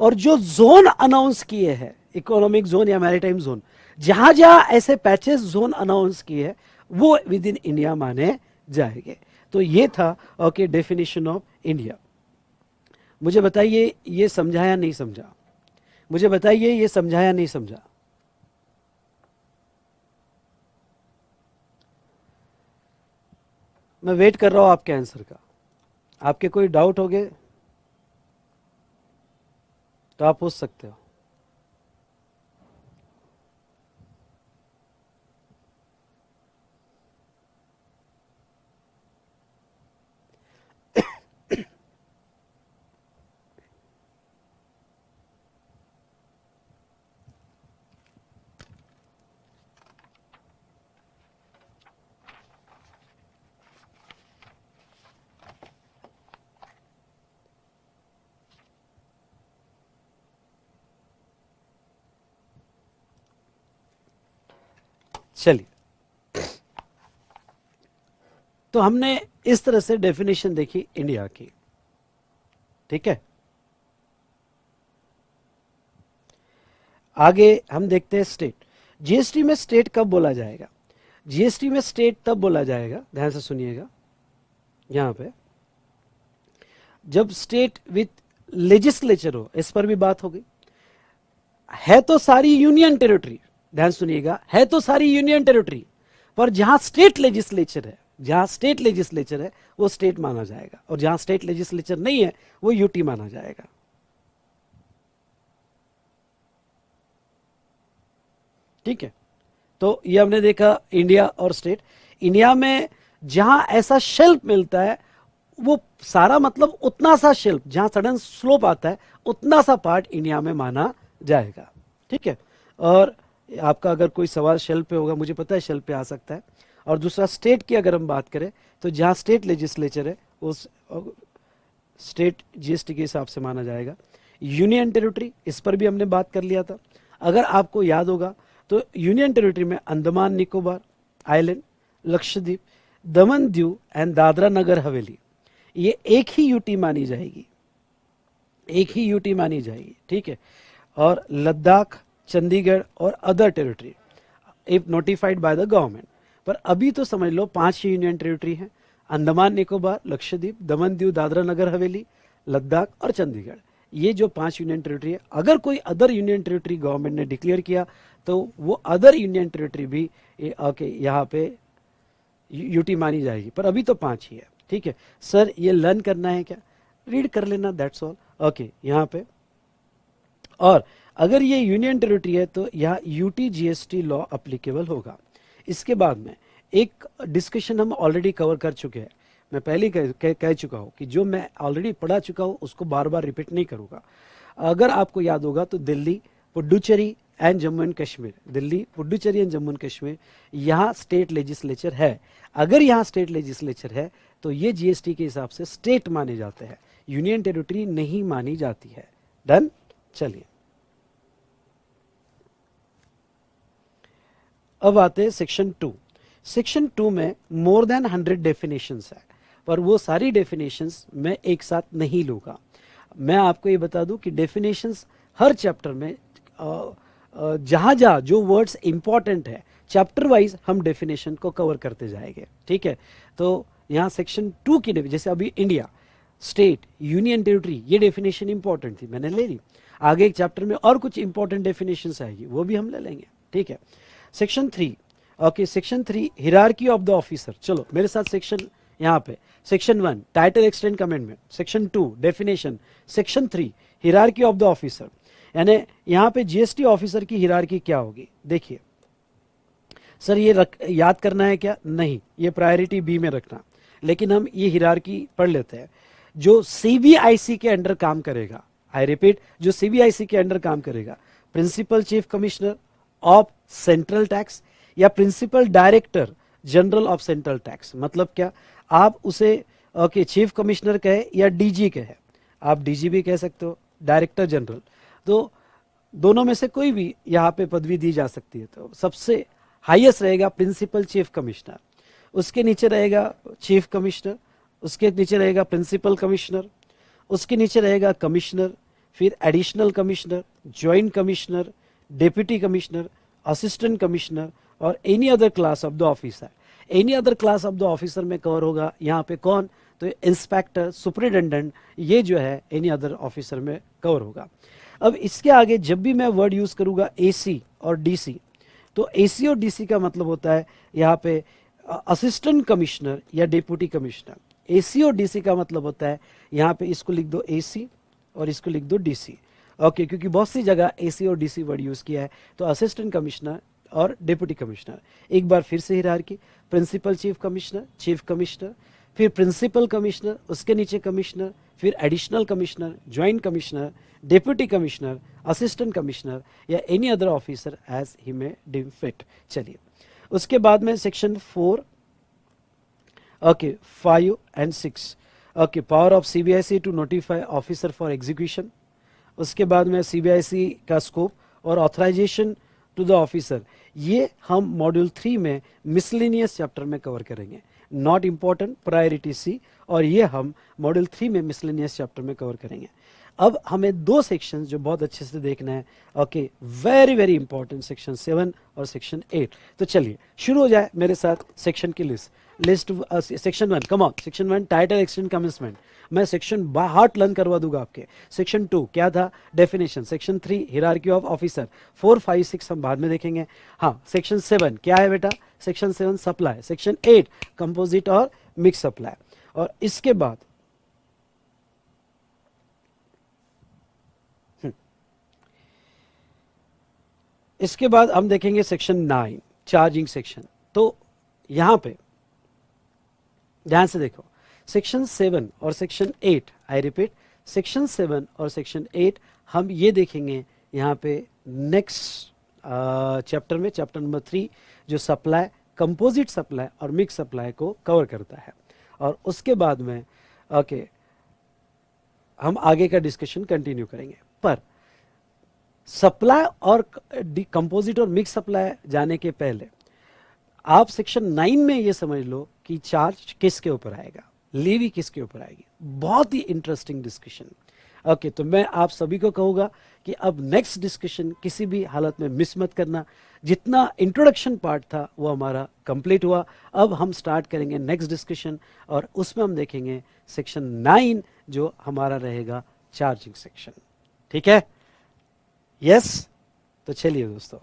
और जो जोन अनाउंस किए हैं, इकोनॉमिक जोन या मैरिटाइम जोन, जहां जहां ऐसे पैचेस जोन अनाउंस किए हैं, वो विद इन इंडिया माने जाएंगे। तो ये था ओके डेफिनेशन ऑफ इंडिया। मुझे बताइए ये समझा या नहीं समझा? मुझे बताइए ये समझा या नहीं समझा? मैं वेट कर रहा हूं आपके आंसर का। आपके कोई डाउट हो गए तो आप पूछ सकते हो। चलिए, तो हमने इस तरह से डेफिनेशन देखी इंडिया की, ठीक है। आगे हम देखते हैं स्टेट। जीएसटी में स्टेट कब बोला जाएगा? जीएसटी में स्टेट तब बोला जाएगा, ध्यान से सुनिएगा, यहां पे जब स्टेट विथ लेजिस्लेचर हो। इस पर भी बात हो गई। है तो सारी यूनियन टेरिटरी, ध्यान सुनिएगा, है तो सारी यूनियन टेरिटरी, पर जहां स्टेट लेजिस्लेचर है, जहां स्टेट लेजिस्लेचर है वो स्टेट माना जाएगा, और जहां स्टेट लेजिस्लेचर नहीं है वो यूटी माना जाएगा। ठीक है, तो ये हमने देखा इंडिया और स्टेट। इंडिया में जहां ऐसा शेल्फ मिलता है वो सारा मतलब उतना सा शेल्फ, जहां सडन स्लोप आता है उतना सा पार्ट इंडिया में माना जाएगा। ठीक है, और आपका अगर कोई सवाल शेल्फ पे होगा, मुझे पता है शेल्फ पे आ सकता है। और दूसरा स्टेट की अगर हम बात करें तो जहां स्टेट लेजिस्लेचर है उस स्टेट जीएसटी के हिसाब से माना जाएगा। यूनियन टेरिटरी, इस पर भी हमने बात कर लिया था। अगर आपको याद होगा तो यूनियन टेरिटरी में अंडमान निकोबार आइलैंड, लक्षद्वीप, दमन दीव एंड दादरा नगर हवेली, ये एक ही यूटी मानी जाएगी, एक ही यूटी मानी जाएगी। ठीक है, और लद्दाख, चंडीगढ़ और other territory if notified by the government. पर अभी तो समझ लो 5 ही यूनियन टेरिटरी हैं, अंडमान निकोबार, लक्षद्वीप, दमन दीव, दादरा नगर हवेली, लद्दाख और चंडीगढ़। ये जो 5 यूनियन टेरिटरी है, अगर कोई अदर यूनियन टेरिटरी गवर्नमेंट ने डिक्लेयर किया तो वो अदर यूनियन टेरिटरी भी यहाँ पे यूटी मानी जाएगी, पर अभी तो 5 ही है। ठीक है सर, ये लर्न करना है क्या? रीड कर लेना, दैट्स ऑल। ओके, यहाँ पे और अगर ये यूनियन टेरिटरी है तो यहाँ यूटी जीएसटी लॉ अप्लीकेबल होगा। इसके बाद में एक डिस्कशन हम ऑलरेडी कवर कर चुके हैं, मैं पहले कह चुका हूँ कि जो मैं ऑलरेडी पढ़ा चुका हूँ उसको बार बार रिपीट नहीं करूँगा। अगर आपको याद होगा तो Delhi, Puducherry and Jammu and Kashmir, Delhi, Puducherry and Jammu and Kashmir, यहाँ स्टेट लेजिस्लेचर है। अगर यहाँ स्टेट लेजिस्लेचर है तो ये जीएसटी के हिसाब से स्टेट माने जाते हैं, यूनियन टेरिटरी नहीं मानी जाती है। डन। चलिए, अब आते हैं सेक्शन 2। सेक्शन 2 में मोर देन 100 डेफिनेशंस है, पर वो सारी डेफिनेशंस मैं एक साथ नहीं लूँगा। मैं आपको ये बता दूं कि डेफिनेशंस हर चैप्टर में जहाँ जहाँ जो वर्ड्स इंपॉर्टेंट है चैप्टर वाइज हम डेफिनेशन को कवर करते जाएंगे। ठीक है, तो यहाँ सेक्शन 2 की जैसे अभी इंडिया, स्टेट, यूनियन टेरिटरी, ये डेफिनेशन इंपॉर्टेंट थी, मैंने ले ली। आगे एक चैप्टर में और कुछ इंपॉर्टेंट डेफिनेशंस आएगी, वो भी हम ले लेंगे। ठीक है, section 3। Okay, section 3 hierarchy of the officer. चलो मेरे साथ सेक्शन यहाँ पे, section 1 title extent commencement, section 2 definition, section 3 hierarchy of the officer. यानी यहाँ पे जीएसटी ऑफिसर की हिरार्की क्या होगी? देखिए सर, ये याद करना है क्या? नहीं, ये प्रायोरिटी बी में रखना, लेकिन हम ये हिरार्की पढ़ लेते हैं। जो सीबीआईसी के अंडर काम करेगा, आई रिपीट, जो सीबीआईसी के अंडर काम करेगा, principal chief commissioner of central tax या principal director general of central tax. मतलब क्या, आप उसे ओके चीफ कमिश्नर कहे या डीजी कहे, आप डीजी भी कह सकते हो, डायरेक्टर जनरल, तो दोनों में से कोई भी यहाँ पे पदवी दी जा सकती है। तो सबसे हाईएस्ट रहेगा प्रिंसिपल चीफ कमिश्नर, उसके नीचे रहेगा चीफ कमिश्नर, उसके नीचे रहेगा प्रिंसिपल कमिश्नर, उसके नीचे रहेगा कमिश्नर, फिर additional commissioner, joint commissioner, deputy commissioner, assistant commissioner और any other class of the officer. Any other class of the officer में कवर होगा यहाँ पे कौन, तो इंस्पेक्टर, सुपरिटेंडेंट, ये जो है एनी अदर ऑफिसर में कवर होगा। अब इसके आगे जब भी मैं वर्ड यूज करूंगा एसी और डीसी, तो एसी और डीसी का मतलब होता है यहाँ पे असिस्टेंट कमिश्नर या डिप्टी कमिश्नर। एसी और डीसी का मतलब होता है यहाँ पे इसको लिख दो एसी और इसको लिख दो डीसी। ओके, क्योंकि बहुत सी जगह एसी और डीसी वर्ड यूज किया है, तो असिस्टेंट कमिश्नर और डिप्टी कमिश्नर। एक बार फिर से hierarchy, principal chief commissioner, chief commissioner, फिर प्रिंसिपल कमिश्नर, उसके नीचे कमिश्नर, फिर additional commissioner, joint commissioner, deputy commissioner, assistant commissioner या any other officer as he may deem fit. चलिए, उसके बाद में section 4, okay 5 and 6, okay power of CBIC to notify officer for execution. उसके बाद में सीबीआईसी का स्कोप और ऑथराइजेशन टू द ऑफिसर, ये हम मॉड्यूल 3 में मिसलेनियस चैप्टर में कवर करेंगे। नॉट इंपॉर्टेंट, प्रायोरिटी सी, और ये हम मॉड्यूल 3 में मिसलेनियस चैप्टर में कवर करेंगे। अब हमें दो सेक्शंस जो बहुत अच्छे से देखना है, okay very very important, section 7 और सेक्शन 8। तो चलिए शुरू हो जाए मेरे साथ सेक्शन की list. Section 1, come on, section 1 title extend commencement, मैं सेक्शन हार्ट लर्न करवा दूंगा आपके। सेक्शन 2 क्या था, definition. Section 3 hierarchy of officer. 4, 5, 6 हम बाद में देखेंगे। हाँ, सेक्शन 7 क्या है बेटा, सेक्शन 7 सप्लाई। सेक्शन 8 कंपोजिट और मिक्स सप्लाई। और इसके बाद हम देखेंगे सेक्शन 9 चार्जिंग सेक्शन। तो यहां पे ध्यान से देखो, सेक्शन 7 और सेक्शन 8, आई रिपीट, सेक्शन 7 और सेक्शन 8 हम ये देखेंगे यहाँ पे नेक्स्ट चैप्टर में, चैप्टर नंबर 3, जो सप्लाई, कंपोजिट सप्लाई और मिक्स सप्लाई को कवर करता है। और उसके बाद में ओके हम आगे का डिस्कशन कंटिन्यू करेंगे। पर सप्लाई और कंपोजिट और मिक्स सप्लाई जाने के पहले आप सेक्शन 9 में ये समझ लो कि चार्ज किसके ऊपर आएगा, लेवी किसके ऊपर आएगी। बहुत ही इंटरेस्टिंग डिस्कशन। ओके, तो मैं आप सभी को कहूंगा कि अब नेक्स्ट डिस्कशन किसी भी हालत में मिस मत करना। जितना इंट्रोडक्शन पार्ट था वो हमारा कंप्लीट हुआ। अब हम स्टार्ट करेंगे नेक्स्ट डिस्कशन, और उसमें हम देखेंगे सेक्शन 9 जो हमारा रहेगा चार्जिंग सेक्शन। ठीक है, यस? तो चलिए दोस्तों,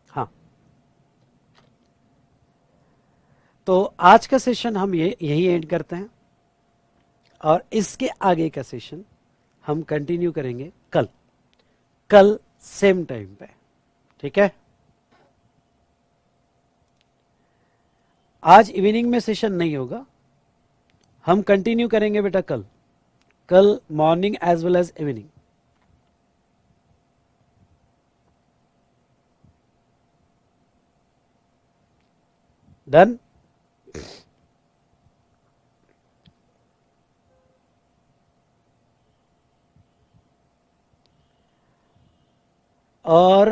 हाँ, तो आज का सेशन हम यही एंड करते हैं, और इसके आगे का सेशन हम कंटिन्यू करेंगे कल सेम टाइम पे। ठीक है, आज इवनिंग में सेशन नहीं होगा, हम कंटिन्यू करेंगे बेटा कल morning as well as evening. Done? और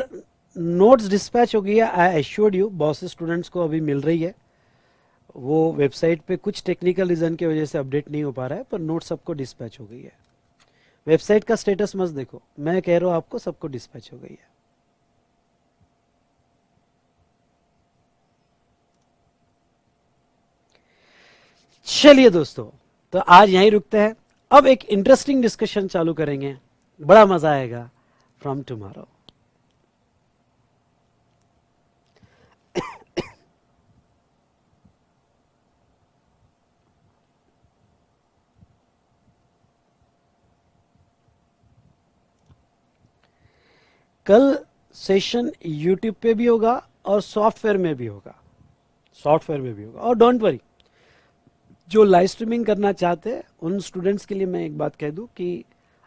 नोट्स डिस्पैच हो गई है, आई एश्योर्ड यू, बहुत से स्टूडेंट्स को अभी मिल रही है। वो वेबसाइट पे कुछ टेक्निकल रीजन की वजह से अपडेट नहीं हो पा रहा है, पर नोट सबको डिस्पैच हो गई है। वेबसाइट का स्टेटस मत देखो, मैं कह रहा हूं आपको सबको डिस्पैच हो गई है। चलिए दोस्तों, तो आज यहीं रुकते हैं। अब एक इंटरेस्टिंग डिस्कशन चालू करेंगे, बड़ा मजा आएगा फ्रॉम टुमारो। कल सेशन यूट्यूब पे भी होगा और सॉफ्टवेयर में भी होगा, और डोंट वरी, जो लाइव स्ट्रीमिंग करना चाहते हैं उन स्टूडेंट्स के लिए मैं एक बात कह दूं कि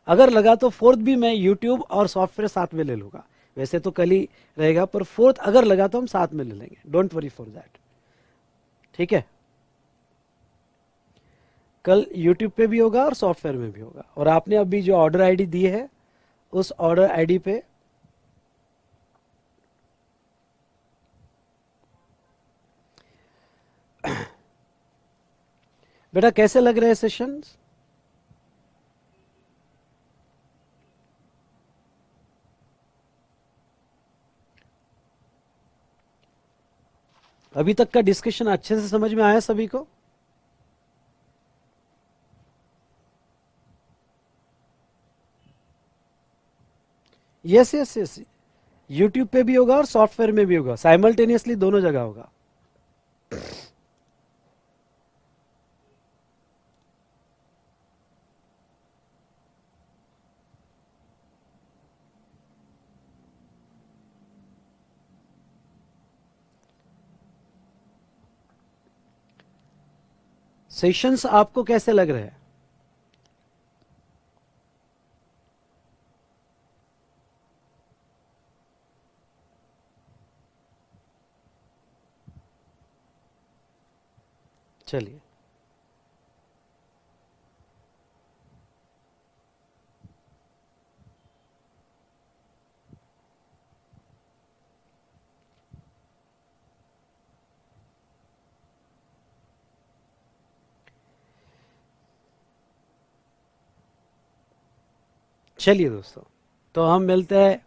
अगर लगा तो फोर्थ भी मैं यूट्यूब और सॉफ्टवेयर साथ में ले लूंगा। वैसे तो कल ही रहेगा, पर फोर्थ अगर लगा तो हम साथ में ले लेंगे, डोंट वरी फॉर दैट। ठीक है, कल यूट्यूब पे भी होगा और सॉफ्टवेयर में भी होगा। और आपने अभी जो ऑर्डर आईडी दी है उस ऑर्डर आईडी पे बेटा कैसे लग रहे हैं सेशंस? अभी तक का डिस्कशन अच्छे से समझ में आया सभी को? यस यस यस, यूट्यूब पे भी होगा और सॉफ्टवेयर में भी होगा, साइमल्टेनियसली दोनों जगह होगा। सेशंस आपको कैसे लग रहे हैं? चलिए, चलिए दोस्तों, तो हम मिलते हैं